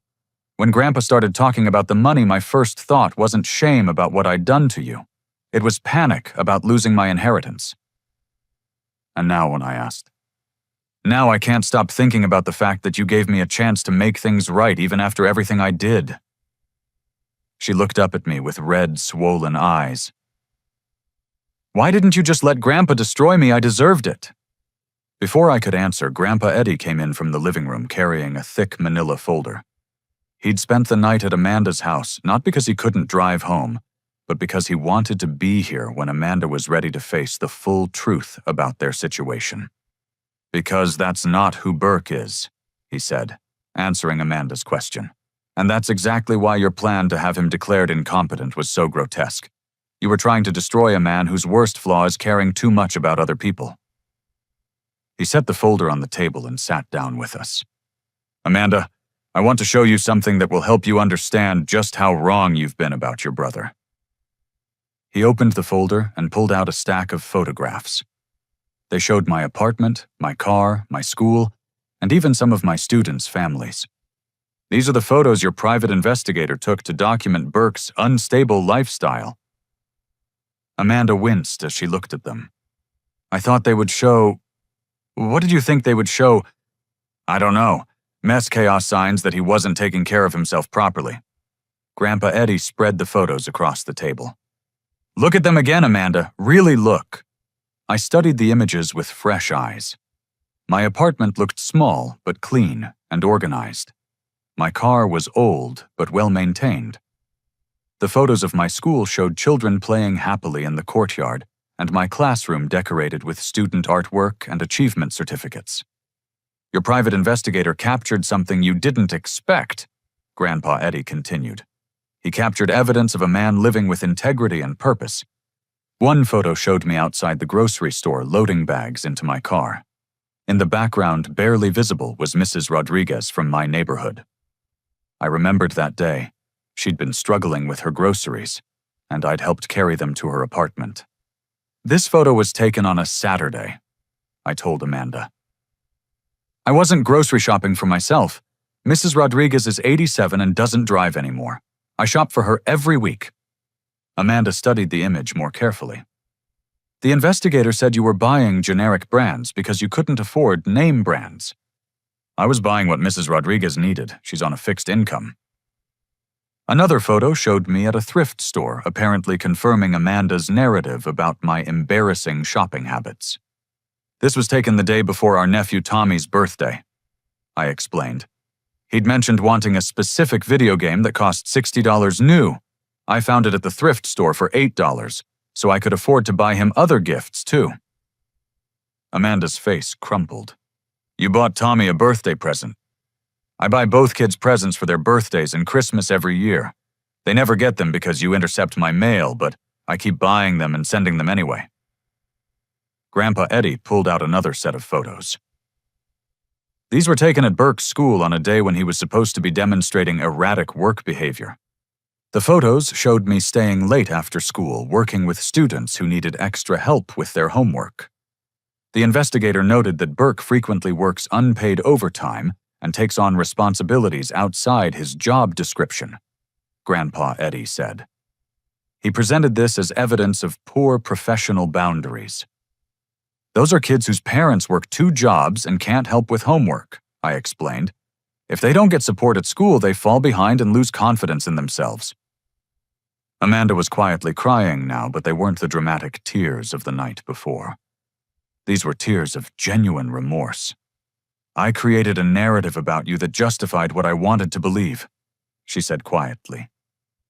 When Grandpa started talking about the money, my first thought wasn't shame about what I'd done to you. It was panic about losing my inheritance." "And now," when I asked. "Now I can't stop thinking about the fact that you gave me a chance to make things right even after everything I did." She looked up at me with red, swollen eyes. "Why didn't you just let Grandpa destroy me? I deserved it." Before I could answer, Grandpa Eddie came in from the living room carrying a thick manila folder. He'd spent the night at Amanda's house, not because he couldn't drive home, but because he wanted to be here when Amanda was ready to face the full truth about their situation. "Because that's not who Burke is," he said, answering Amanda's question. "And that's exactly why your plan to have him declared incompetent was so grotesque. You were trying to destroy a man whose worst flaw is caring too much about other people." He set the folder on the table and sat down with us. "Amanda, I want to show you something that will help you understand just how wrong you've been about your brother." He opened the folder and pulled out a stack of photographs. They showed my apartment, my car, my school, and even some of my students' families. "These are the photos your private investigator took to document Burke's unstable lifestyle." Amanda winced as she looked at them. "I thought they would show... What did you think they would show?" "I don't know. Mess chaos signs that he wasn't taking care of himself properly." Grandpa Eddie spread the photos across the table. "Look at them again, Amanda. Really look." I studied the images with fresh eyes. My apartment looked small but clean and organized. My car was old but well-maintained. The photos of my school showed children playing happily in the courtyard, and my classroom decorated with student artwork and achievement certificates. "Your private investigator captured something you didn't expect," Grandpa Eddie continued. "He captured evidence of a man living with integrity and purpose. One photo showed me outside the grocery store loading bags into my car. In the background, barely visible, was Mrs. Rodriguez from my neighborhood. I remembered that day. She'd been struggling with her groceries, and I'd helped carry them to her apartment. "This photo was taken on a Saturday," I told Amanda. "I wasn't grocery shopping for myself. Mrs. Rodriguez is 87 and doesn't drive anymore. I shop for her every week." Amanda studied the image more carefully. "The investigator said you were buying generic brands because you couldn't afford name brands." "I was buying what Mrs. Rodriguez needed. She's on a fixed income." Another photo showed me at a thrift store, apparently confirming Amanda's narrative about my embarrassing shopping habits. "This was taken the day before our nephew Tommy's birthday," I explained. "He'd mentioned wanting a specific video game that cost $60 new. I found it at the thrift store for $8, so I could afford to buy him other gifts, too." Amanda's face crumpled. "You bought Tommy a birthday present." "I buy both kids presents for their birthdays and Christmas every year. They never get them because you intercept my mail, but I keep buying them and sending them anyway." Grandpa Eddie pulled out another set of photos. "These were taken at Burke's school on a day when he was supposed to be demonstrating erratic work behavior. The photos showed me staying late after school, working with students who needed extra help with their homework. The investigator noted that Burke frequently works unpaid overtime and takes on responsibilities outside his job description," Grandpa Eddie said. He presented this as evidence of poor professional boundaries. "Those are kids whose parents work 2 jobs and can't help with homework," I explained. "If they don't get support at school, they fall behind and lose confidence in themselves." Amanda was quietly crying now, but they weren't the dramatic tears of the night before. These were tears of genuine remorse. "I created a narrative about you that justified what I wanted to believe," she said quietly.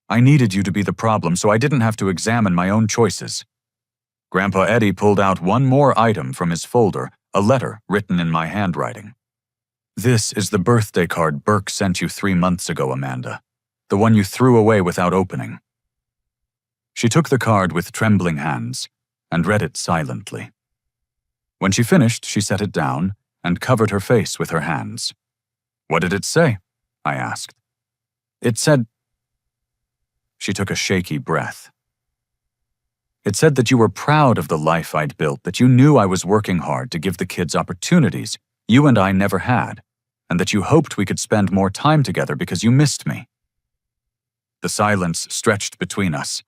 "I needed you to be the problem so I didn't have to examine my own choices." Grandpa Eddie pulled out one more item from his folder, a letter written in my handwriting. "This is the birthday card Burke sent you 3 months ago, Amanda. The one you threw away without opening." She took the card with trembling hands and read it silently. When she finished, she set it down and covered her face with her hands. "What did it say?" I asked. It said... She took a shaky breath. It said that you were proud of the life I'd built, that you knew I was working hard to give the kids opportunities you and I never had, and that you hoped we could spend more time together because you missed me. The silence stretched between us,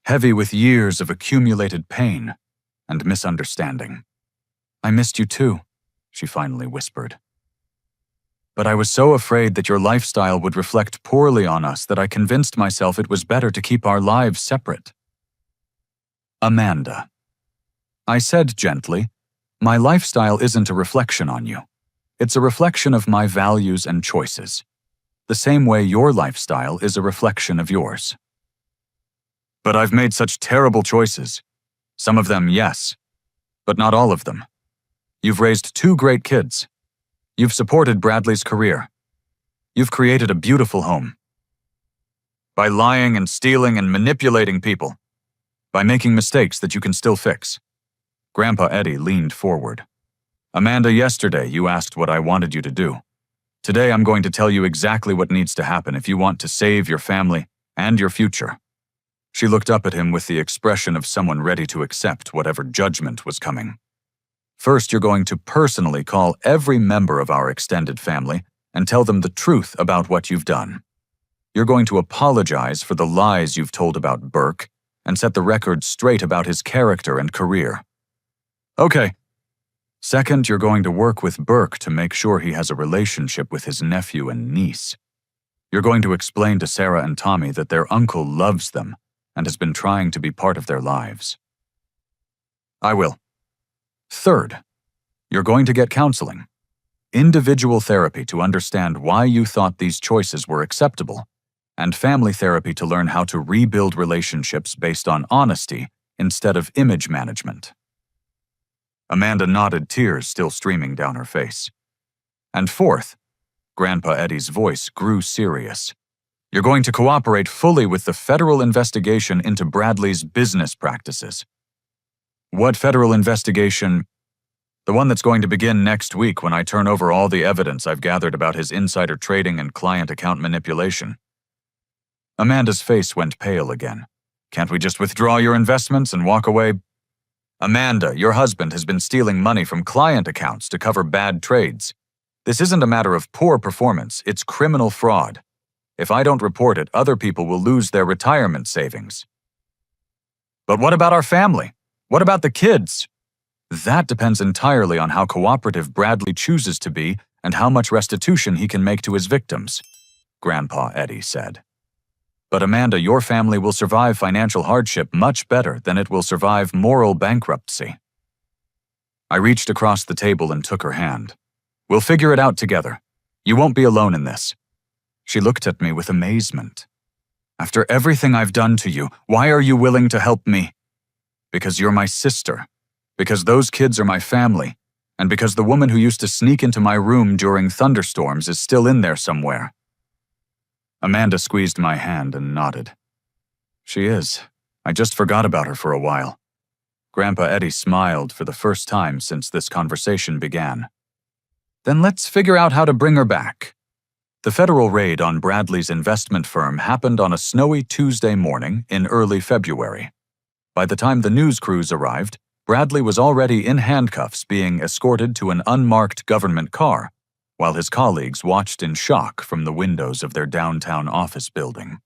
heavy with years of accumulated pain and misunderstanding. I missed you too, she finally whispered. But I was so afraid that your lifestyle would reflect poorly on us that I convinced myself it was better to keep our lives separate. Amanda. I said gently, my lifestyle isn't a reflection on you. It's a reflection of my values and choices, the same way your lifestyle is a reflection of yours. But I've made such terrible choices. Some of them, yes, but not all of them. You've raised 2 great kids. You've supported Bradley's career. You've created a beautiful home. By lying and stealing and manipulating people. By making mistakes that you can still fix. Grandpa Eddie leaned forward. Amanda, yesterday you asked what I wanted you to do. Today I'm going to tell you exactly what needs to happen if you want to save your family and your future. She looked up at him with the expression of someone ready to accept whatever judgment was coming. First, you're going to personally call every member of our extended family and tell them the truth about what you've done. You're going to apologize for the lies you've told about Burke and set the record straight about his character and career. Okay. Second, you're going to work with Burke to make sure he has a relationship with his nephew and niece. You're going to explain to Sarah and Tommy that their uncle loves them and has been trying to be part of their lives. I will. Third, you're going to get counseling. Individual therapy to understand why you thought these choices were acceptable, and family therapy to learn how to rebuild relationships based on honesty instead of image management. Amanda nodded, tears still streaming down her face. And fourth, Grandpa Eddie's voice grew serious. You're going to cooperate fully with the federal investigation into Bradley's business practices. What federal investigation? The one that's going to begin next week when I turn over all the evidence I've gathered about his insider trading and client account manipulation. Amanda's face went pale again. Can't we just withdraw your investments and walk away? Amanda, your husband has been stealing money from client accounts to cover bad trades. This isn't a matter of poor performance, it's criminal fraud. If I don't report it, other people will lose their retirement savings. But what about our family? What about the kids? That depends entirely on how cooperative Bradley chooses to be and how much restitution he can make to his victims, Grandpa Eddie said. But Amanda, your family will survive financial hardship much better than it will survive moral bankruptcy. I reached across the table and took her hand. We'll figure it out together. You won't be alone in this. She looked at me with amazement. After everything I've done to you, why are you willing to help me? Because you're my sister. Because those kids are my family. And because the woman who used to sneak into my room during thunderstorms is still in there somewhere. Amanda squeezed my hand and nodded. She is. I just forgot about her for a while. Grandpa Eddie smiled for the first time since this conversation began. Then let's figure out how to bring her back. The federal raid on Bradley's investment firm happened on a snowy Tuesday morning in early February. By the time the news crews arrived, Bradley was already in handcuffs being escorted to an unmarked government car, while his colleagues watched in shock from the windows of their downtown office building.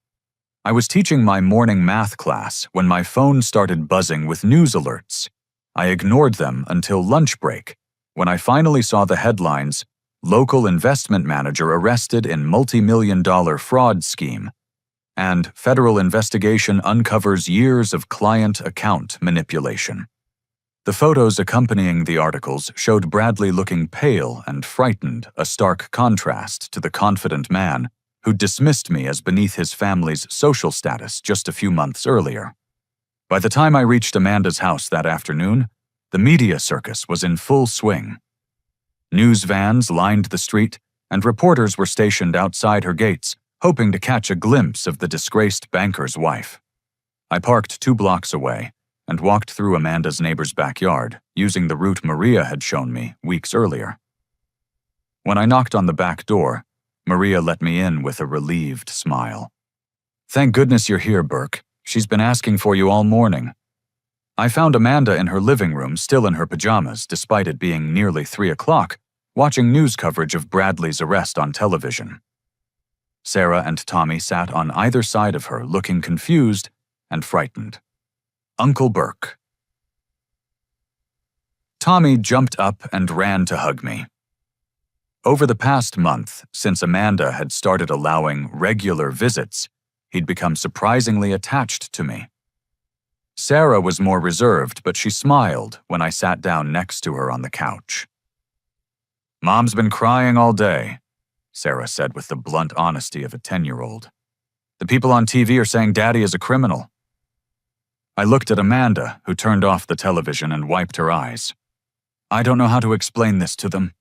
I was teaching my morning math class when my phone started buzzing with news alerts. I ignored them until lunch break, when I finally saw the headlines, "Local investment manager arrested in multi-million-dollar fraud scheme," and "Federal investigation uncovers years of client account manipulation." The photos accompanying the articles showed Bradley looking pale and frightened, a stark contrast to the confident man who dismissed me as beneath his family's social status just a few months earlier. By the time I reached Amanda's house that afternoon, the media circus was in full swing. News vans lined the street, and reporters were stationed outside her gates, hoping to catch a glimpse of the disgraced banker's wife. I parked 2 blocks away and walked through Amanda's neighbor's backyard, using the route Maria had shown me weeks earlier. When I knocked on the back door, Maria let me in with a relieved smile. "Thank goodness you're here, Burke. She's been asking for you all morning." I found Amanda in her living room, still in her pajamas, despite it being nearly 3 o'clock, watching news coverage of Bradley's arrest on television. Sarah and Tommy sat on either side of her, looking confused and frightened. Uncle Burke. Tommy jumped up and ran to hug me. Over the past month, since Amanda had started allowing regular visits, he'd become surprisingly attached to me. Sarah was more reserved, but she smiled when I sat down next to her on the couch. "Mom's been crying all day," Sarah said with the blunt honesty of a 10-year-old. "The people on TV are saying Daddy is a criminal." I looked at Amanda, who turned off the television and wiped her eyes. "I don't know how to explain this to them,"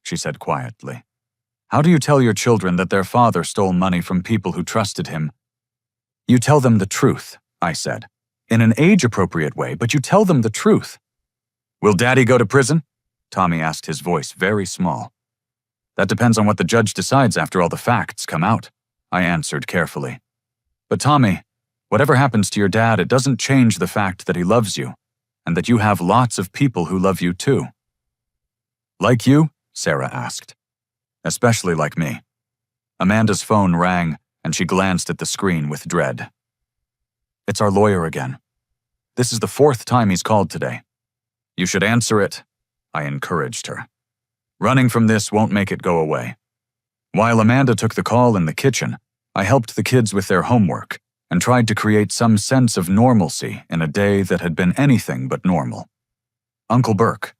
she said quietly. "How do you tell your children that their father stole money from people who trusted him?" "You tell them the truth," I said, "in an age-appropriate way, but you tell them the truth." "Will Daddy go to prison?" Tommy asked, his voice very small. "That depends on what the judge decides after all the facts come out," I answered carefully. "But Tommy, whatever happens to your dad, it doesn't change the fact that he loves you, and that you have lots of people who love you too." "Like you?" Sarah asked. "Especially like me." Amanda's phone rang, and she glanced at the screen with dread. "It's our lawyer again. This is the 4th time he's called today." "You should answer it," I encouraged her. "Running from this won't make it go away." While Amanda took the call in the kitchen, I helped the kids with their homework and tried to create some sense of normalcy in a day that had been anything but normal. "Uncle Burke,"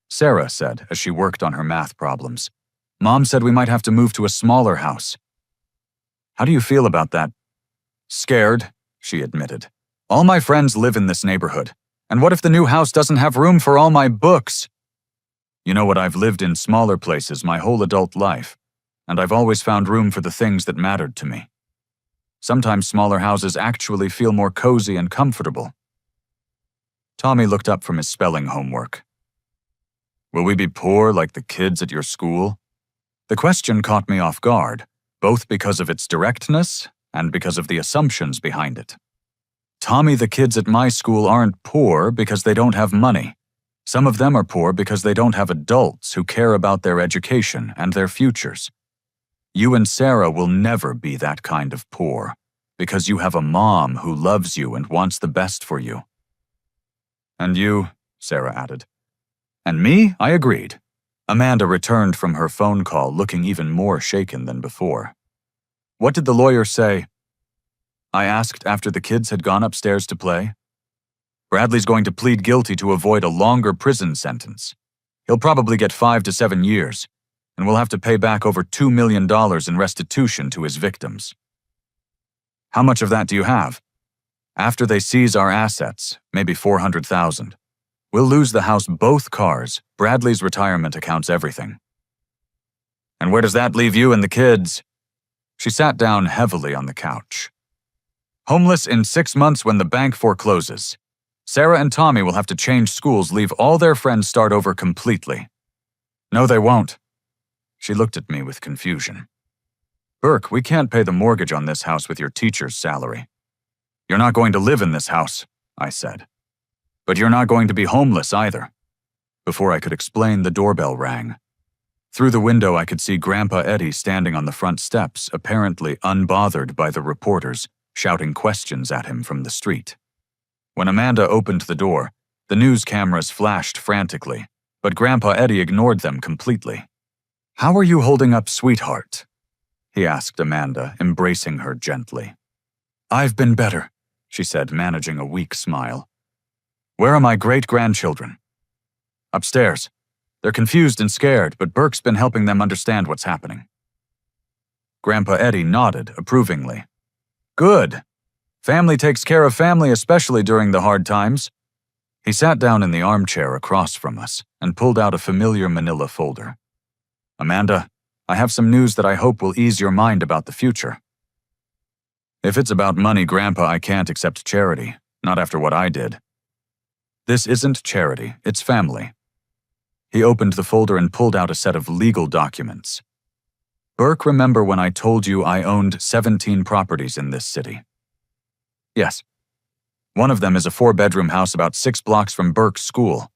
Sarah said as she worked on her math problems, "Mom said we might have to move to a smaller house." "How do you feel about that?" "Scared," she admitted. "All my friends live in this neighborhood, and what if the new house doesn't have room for all my books?" "You know what, I've lived in smaller places my whole adult life, and I've always found room for the things that mattered to me. Sometimes smaller houses actually feel more cozy and comfortable." Tommy looked up from his spelling homework. "Will we be poor like the kids at your school?" The question caught me off guard, both because of its directness and because of the assumptions behind it. "Tommy, the kids at my school aren't poor because they don't have money. Some of them are poor because they don't have adults who care about their education and their futures. You and Sarah will never be that kind of poor, because you have a mom who loves you and wants the best for you." "And you," Sarah added. "And me," I agreed. Amanda returned from her phone call looking even more shaken than before. "What did the lawyer say?" I asked after the kids had gone upstairs to play. "Bradley's going to plead guilty to avoid a longer prison sentence. He'll probably get 5 to 7 years, and we'll have to pay back over $2 million in restitution to his victims." "How much of that do you have?" "After they seize our assets, maybe $400,000. We'll lose the house, both cars, Bradley's retirement accounts, everything." "And where does that leave you and the kids?" She sat down heavily on the couch. "Homeless in 6 months when the bank forecloses. Sarah and Tommy will have to change schools, leave all their friends, start over completely." "No, they won't." She looked at me with confusion. "Burke, we can't pay the mortgage on this house with your teacher's salary." "You're not going to live in this house," I said. "But you're not going to be homeless either." Before I could explain, the doorbell rang. Through the window, I could see Grandpa Eddie standing on the front steps, apparently unbothered by the reporters, shouting questions at him from the street. When Amanda opened the door, the news cameras flashed frantically, but Grandpa Eddie ignored them completely. "How are you holding up, sweetheart?" he asked Amanda, embracing her gently. "I've been better," she said, managing a weak smile. "Where are my great-grandchildren?" "Upstairs. They're confused and scared, but Burke's been helping them understand what's happening." Grandpa Eddie nodded approvingly. "Good. Family takes care of family, especially during the hard times." He sat down in the armchair across from us and pulled out a familiar manila folder. "Amanda, I have some news that I hope will ease your mind about the future." "If it's about money, Grandpa, I can't accept charity, not after what I did." "This isn't charity, it's family." He opened the folder and pulled out a set of legal documents. Burke, remember when I told you I owned 17 properties in this city? Yes. One of them is a 4-bedroom house about 6 blocks from Burke's school.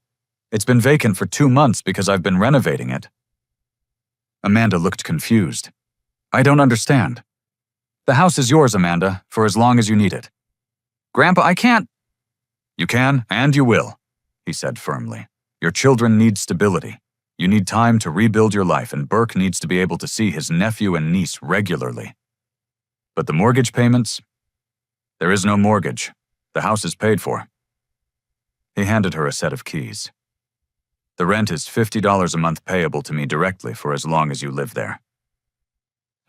It's been vacant for 2 months because I've been renovating it. Amanda looked confused. I don't understand. The house is yours, Amanda, for as long as you need it. Grandpa, I can't. You can, and you will, he said firmly. Your children need stability. You need time to rebuild your life, and Burke needs to be able to see his nephew and niece regularly. But the mortgage payments? There is no mortgage. The house is paid for. He handed her a set of keys. The rent is $50 a month payable to me directly for as long as you live there.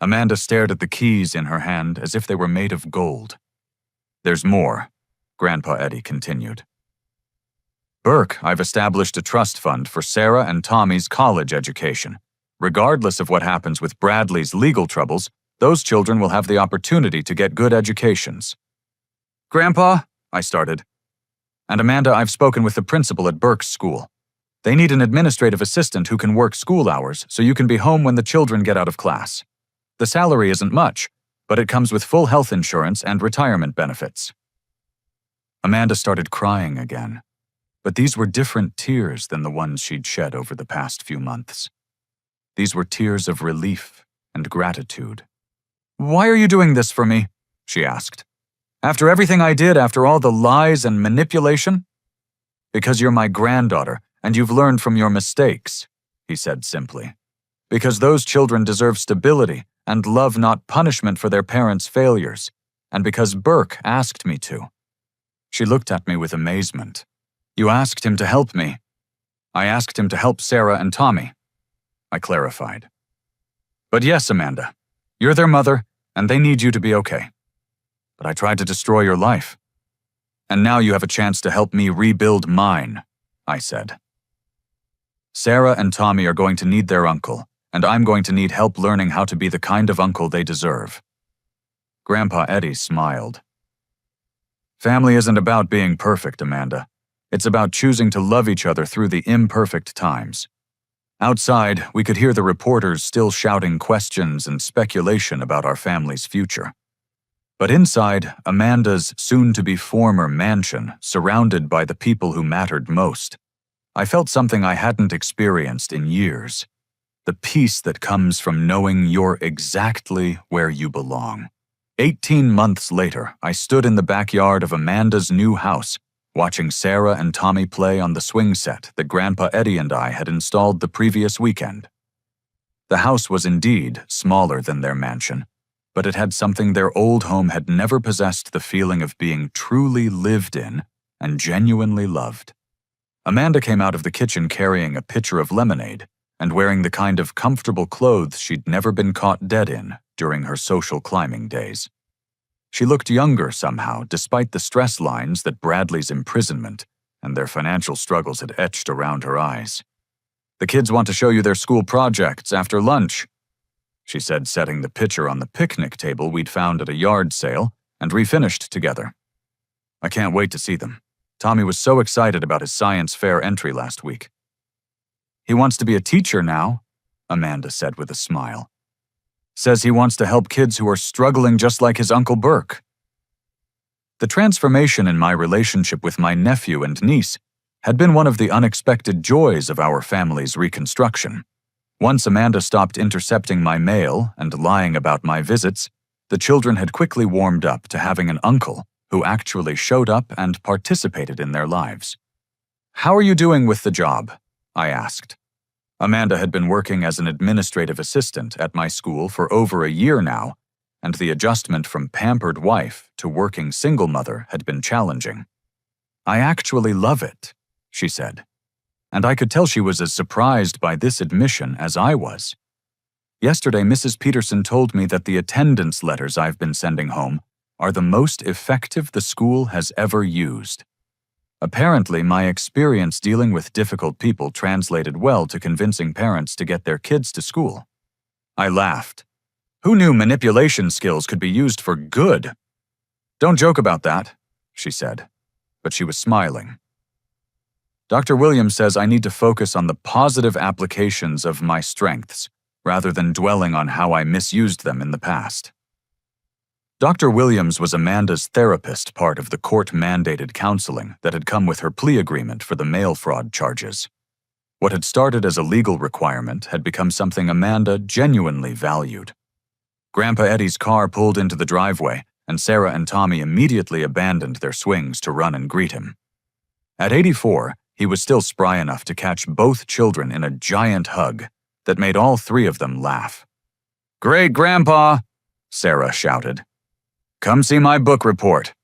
Amanda stared at the keys in her hand as if they were made of gold. There's more, Grandpa Eddie continued. Burke, I've established a trust fund for Sarah and Tommy's college education. Regardless of what happens with Bradley's legal troubles, those children will have the opportunity to get good educations. Grandpa, I started. And Amanda, I've spoken with the principal at Burke's school. They need an administrative assistant who can work school hours so you can be home when the children get out of class. The salary isn't much, but it comes with full health insurance and retirement benefits. Amanda started crying again, but these were different tears than the ones she'd shed over the past few months. These were tears of relief and gratitude. Why are you doing this for me? She asked. After everything I did, after all the lies and manipulation? Because you're my granddaughter, and you've learned from your mistakes, he said simply. Because those children deserve stability and love, not punishment for their parents' failures, and because Burke asked me to. She looked at me with amazement. You asked him to help me. I asked him to help Sarah and Tommy, I clarified. But yes, Amanda, you're their mother, and they need you to be okay. But I tried to destroy your life. And now you have a chance to help me rebuild mine, I said. Sarah and Tommy are going to need their uncle, and I'm going to need help learning how to be the kind of uncle they deserve. Grandpa Eddie smiled. Family isn't about being perfect, Amanda. It's about choosing to love each other through the imperfect times. Outside, we could hear the reporters still shouting questions and speculation about our family's future. But inside, Amanda's soon-to-be former mansion, surrounded by the people who mattered most, I felt something I hadn't experienced in years. The peace that comes from knowing you're exactly where you belong. 18 months later, I stood in the backyard of Amanda's new house, watching Sarah and Tommy play on the swing set that Grandpa Eddie and I had installed the previous weekend. The house was indeed smaller than their mansion, but it had something their old home had never possessed, the feeling of being truly lived in and genuinely loved. Amanda came out of the kitchen carrying a pitcher of lemonade and wearing the kind of comfortable clothes she'd never been caught dead in during her social climbing days. She looked younger somehow, despite the stress lines that Bradley's imprisonment and their financial struggles had etched around her eyes. The kids want to show you their school projects after lunch, she said, setting the pitcher on the picnic table we'd found at a yard sale and refinished together. I can't wait to see them. Tommy was so excited about his science fair entry last week. He wants to be a teacher now, Amanda said with a smile. Says he wants to help kids who are struggling just like his Uncle Burke. The transformation in my relationship with my nephew and niece had been one of the unexpected joys of our family's reconstruction. Once Amanda stopped intercepting my mail and lying about my visits, the children had quickly warmed up to having an uncle who actually showed up and participated in their lives. How are you doing with the job? I asked. Amanda had been working as an administrative assistant at my school for over a year now, and the adjustment from pampered wife to working single mother had been challenging. I actually love it, she said, and I could tell she was as surprised by this admission as I was. Yesterday, Mrs. Peterson told me that the attendance letters I've been sending home are the most effective the school has ever used. Apparently, my experience dealing with difficult people translated well to convincing parents to get their kids to school. I laughed. Who knew manipulation skills could be used for good? Don't joke about that, she said, but she was smiling. Dr. Williams says I need to focus on the positive applications of my strengths, rather than dwelling on how I misused them in the past. Dr. Williams was Amanda's therapist, part of the court-mandated counseling that had come with her plea agreement for the mail fraud charges. What had started as a legal requirement had become something Amanda genuinely valued. Grandpa Eddie's car pulled into the driveway, and Sarah and Tommy immediately abandoned their swings to run and greet him. At 84, he was still spry enough to catch both children in a giant hug that made all three of them laugh. "Great, Grandpa!" Sarah shouted. "Come see my book report.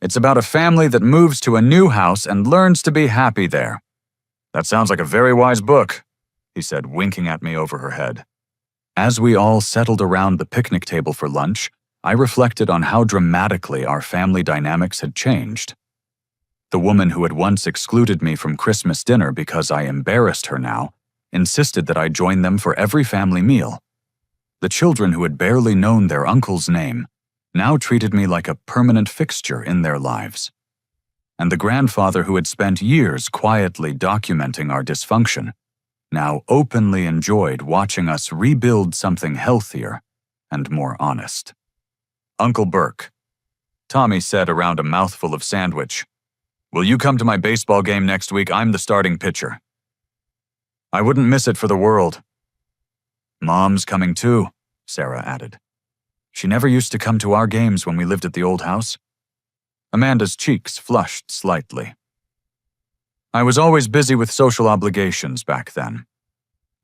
It's about a family that moves to a new house and learns to be happy there." "That sounds like a very wise book," he said, winking at me over her head. As we all settled around the picnic table for lunch, I reflected on how dramatically our family dynamics had changed. The woman who had once excluded me from Christmas dinner because I embarrassed her now insisted that I join them for every family meal. The children who had barely known their uncle's name now treated me like a permanent fixture in their lives. And the grandfather who had spent years quietly documenting our dysfunction now openly enjoyed watching us rebuild something healthier and more honest. "Uncle Burke," Tommy said around a mouthful of sandwich, "will you come to my baseball game next week? I'm the starting pitcher." "I wouldn't miss it for the world." "Mom's coming too," Sarah added. "She never used to come to our games when we lived at the old house." Amanda's cheeks flushed slightly. "I was always busy with social obligations back then.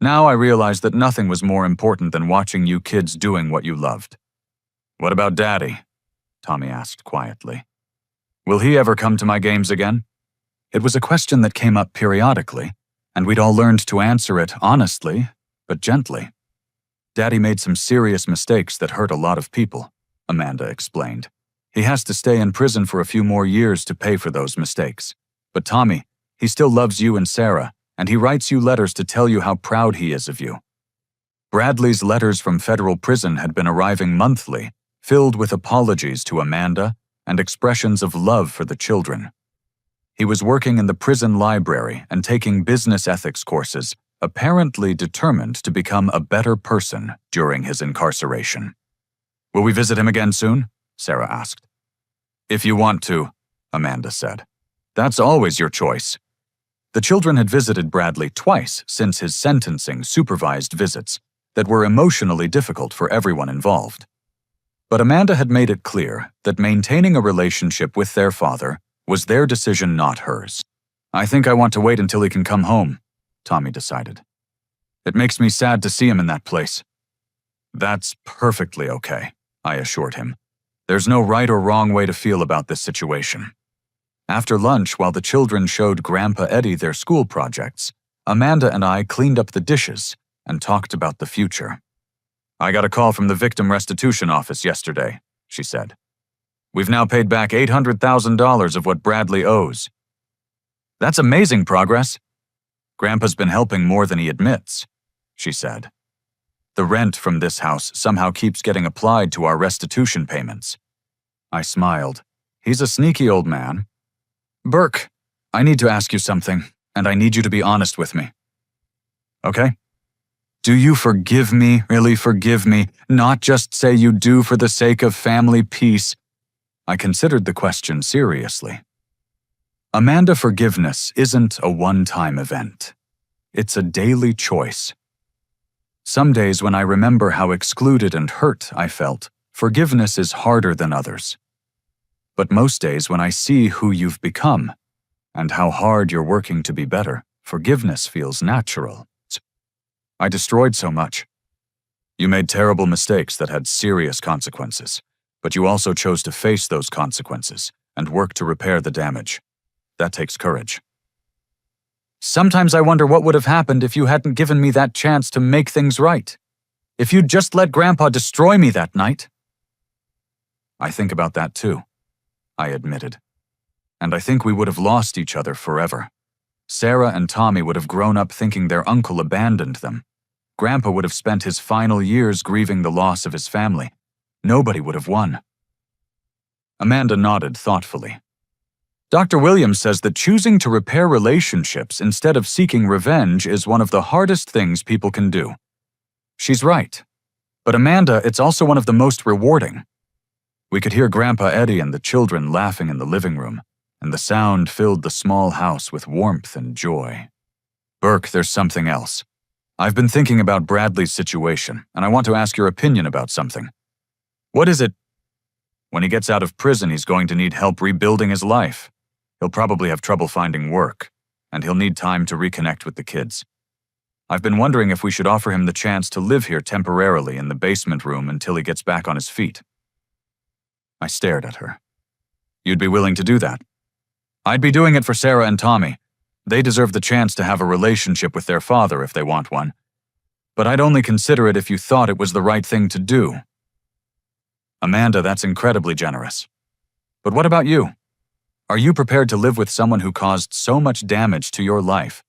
Now I realize that nothing was more important than watching you kids doing what you loved." "What about Daddy?" Tommy asked quietly. "Will he ever come to my games again?" It was a question that came up periodically, and we'd all learned to answer it honestly, but gently. "Daddy made some serious mistakes that hurt a lot of people," Amanda explained. "He has to stay in prison for a few more years to pay for those mistakes. But Tommy, he still loves you and Sarah, and he writes you letters to tell you how proud he is of you." Bradley's letters from federal prison had been arriving monthly, filled with apologies to Amanda and expressions of love for the children. He was working in the prison library and taking business ethics courses, apparently determined to become a better person during his incarceration. "Will we visit him again soon?" Sarah asked. "If you want to," Amanda said. "That's always your choice." The children had visited Bradley twice since his sentencing supervised visits that were emotionally difficult for everyone involved. But Amanda had made it clear that maintaining a relationship with their father was their decision, not hers. "I think I want to wait until he can come home," Tommy decided. "It makes me sad to see him in that place." "That's perfectly okay," I assured him. "There's no right or wrong way to feel about this situation." After lunch, while the children showed Grandpa Eddie their school projects, Amanda and I cleaned up the dishes and talked about the future. "I got a call from the victim restitution office yesterday," she said. "We've now paid back $800,000 of what Bradley owes." "That's amazing progress." "Grandpa's been helping more than he admits," she said. "The rent from this house somehow keeps getting applied to our restitution payments." I smiled. "He's a sneaky old man." "Burke, I need to ask you something, and I need you to be honest with me." "Okay." "Do you forgive me, really forgive me, not just say you do for the sake of family peace?" I considered the question seriously. Amanda, forgiveness isn't a one-time event. It's a daily choice. Some days when I remember how excluded and hurt I felt, forgiveness is harder than others. But most days when I see who you've become and how hard you're working to be better, forgiveness feels natural. "I destroyed so much." "You made terrible mistakes that had serious consequences, but you also chose to face those consequences and work to repair the damage. That takes courage." "Sometimes I wonder what would have happened if you hadn't given me that chance to make things right. If you'd just let Grandpa destroy me that night." "I think about that too," I admitted. "And I think we would have lost each other forever. Sarah and Tommy would have grown up thinking their uncle abandoned them. Grandpa would have spent his final years grieving the loss of his family. Nobody would have won." Amanda nodded thoughtfully. "Dr. Williams says that choosing to repair relationships instead of seeking revenge is one of the hardest things people can do." She's right. But Amanda, it's also one of the most rewarding. We could hear Grandpa Eddie and the children laughing in the living room, and the sound filled the small house with warmth and joy. Burke, there's something else. I've been thinking about Bradley's situation, and I want to ask your opinion about something. What is it? When he gets out of prison, he's going to need help rebuilding his life. He'll probably have trouble finding work, and he'll need time to reconnect with the kids. I've been wondering if we should offer him the chance to live here temporarily in the basement room until he gets back on his feet. I stared at her. You'd be willing to do that? I'd be doing it for Sarah and Tommy. They deserve the chance to have a relationship with their father if they want one. But I'd only consider it if you thought it was the right thing to do. Amanda, that's incredibly generous. But what about you? Are you prepared to live with someone who caused so much damage to your life?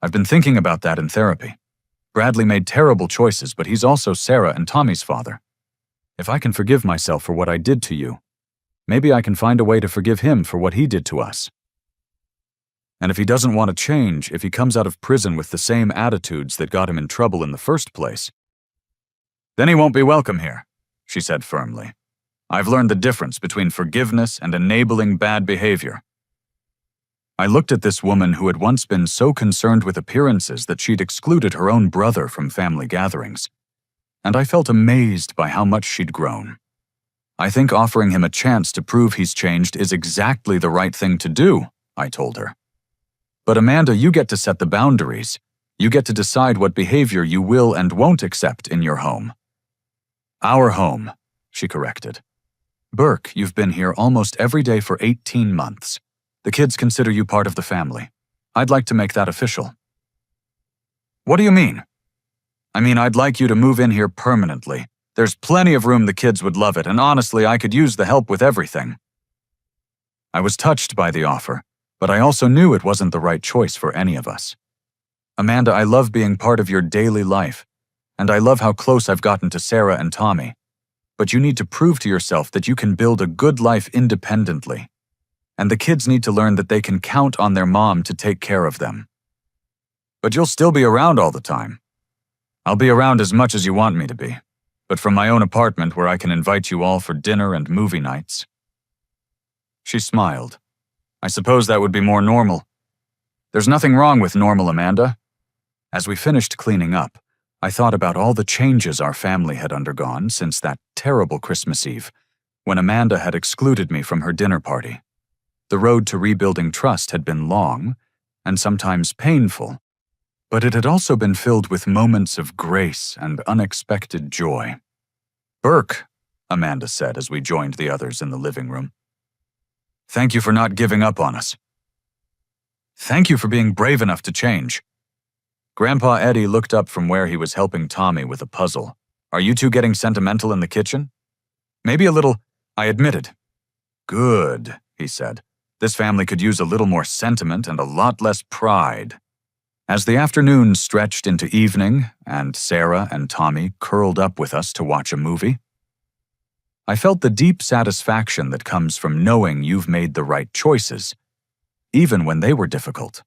I've been thinking about that in therapy. Bradley made terrible choices, but he's also Sarah and Tommy's father. If I can forgive myself for what I did to you, maybe I can find a way to forgive him for what he did to us. And if he doesn't want to change, if he comes out of prison with the same attitudes that got him in trouble in the first place, then he won't be welcome here, she said firmly. I've learned the difference between forgiveness and enabling bad behavior. I looked at this woman who had once been so concerned with appearances that she'd excluded her own brother from family gatherings, and I felt amazed by how much she'd grown. I think offering him a chance to prove he's changed is exactly the right thing to do, I told her. But Amanda, you get to set the boundaries. You get to decide what behavior you will and won't accept in your home. Our home, she corrected. Burke, you've been here almost every day for 18 months. The kids consider you part of the family. I'd like to make that official. What do you mean? I mean, I'd like you to move in here permanently. There's plenty of room, the kids would love it, and honestly, I could use the help with everything. I was touched by the offer, but I also knew it wasn't the right choice for any of us. Amanda, I love being part of your daily life, and I love how close I've gotten to Sarah and Tommy. But you need to prove to yourself that you can build a good life independently. And the kids need to learn that they can count on their mom to take care of them. But you'll still be around all the time. I'll be around as much as you want me to be, but from my own apartment where I can invite you all for dinner and movie nights. She smiled. I suppose that would be more normal. There's nothing wrong with normal, Amanda. As we finished cleaning up, I thought about all the changes our family had undergone since that terrible Christmas Eve, when Amanda had excluded me from her dinner party. The road to rebuilding trust had been long, and sometimes painful, but it had also been filled with moments of grace and unexpected joy. Burke, Amanda said as we joined the others in the living room. Thank you for not giving up on us. Thank you for being brave enough to change. Grandpa Eddie looked up from where he was helping Tommy with a puzzle. Are you two getting sentimental in the kitchen? Maybe a little, I admitted. Good, he said. This family could use a little more sentiment and a lot less pride. As the afternoon stretched into evening and Sarah and Tommy curled up with us to watch a movie, I felt the deep satisfaction that comes from knowing you've made the right choices, even when they were difficult.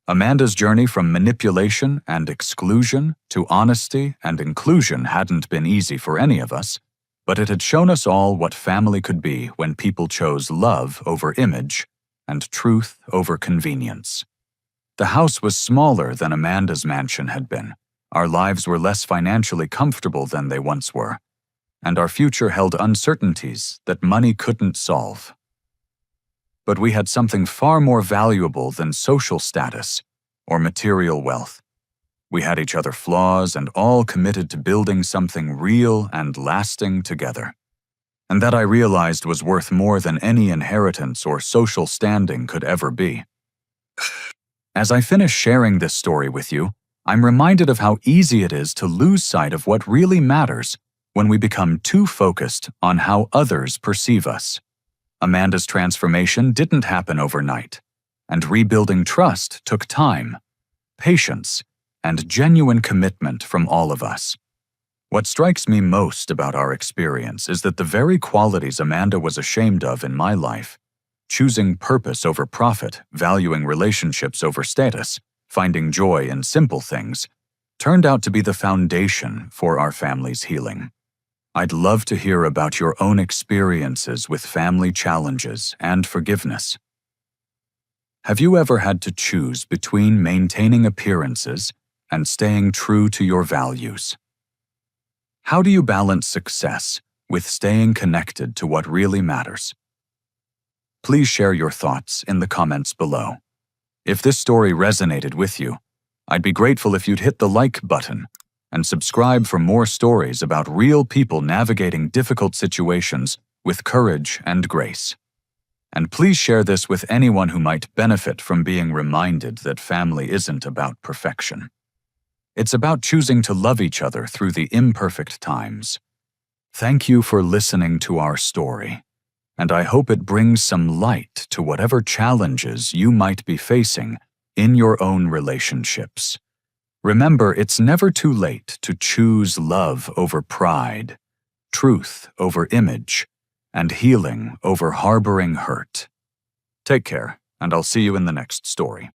Amanda's journey from manipulation and exclusion to honesty and inclusion hadn't been easy for any of us, but it had shown us all what family could be when people chose love over image and truth over convenience. The house was smaller than Amanda's mansion had been. Our lives were less financially comfortable than they once were, and our future held uncertainties that money couldn't solve. But we had something far more valuable than social status or material wealth. We had each other's flaws and all committed to building something real and lasting together. And that I realized was worth more than any inheritance or social standing could ever be. As I finish sharing this story with you, I'm reminded of how easy it is to lose sight of what really matters when we become too focused on how others perceive us. Amanda's transformation didn't happen overnight, and rebuilding trust took time, patience, and genuine commitment from all of us. What strikes me most about our experience is that the very qualities Amanda was ashamed of in my life, choosing purpose over profit, valuing relationships over status, finding joy in simple things, turned out to be the foundation for our family's healing. I'd love to hear about your own experiences with family challenges and forgiveness. Have you ever had to choose between maintaining appearances and staying true to your values? How do you balance success with staying connected to what really matters? Please share your thoughts in the comments below. If this story resonated with you, I'd be grateful if you'd hit the like button and subscribe for more stories about real people navigating difficult situations with courage and grace. And please share this with anyone who might benefit from being reminded that family isn't about perfection. It's about choosing to love each other through the imperfect times. Thank you for listening to our story, and I hope it brings some light to whatever challenges you might be facing in your own relationships. Remember, it's never too late to choose love over pride, truth over image, and healing over harboring hurt. Take care, and I'll see you in the next story.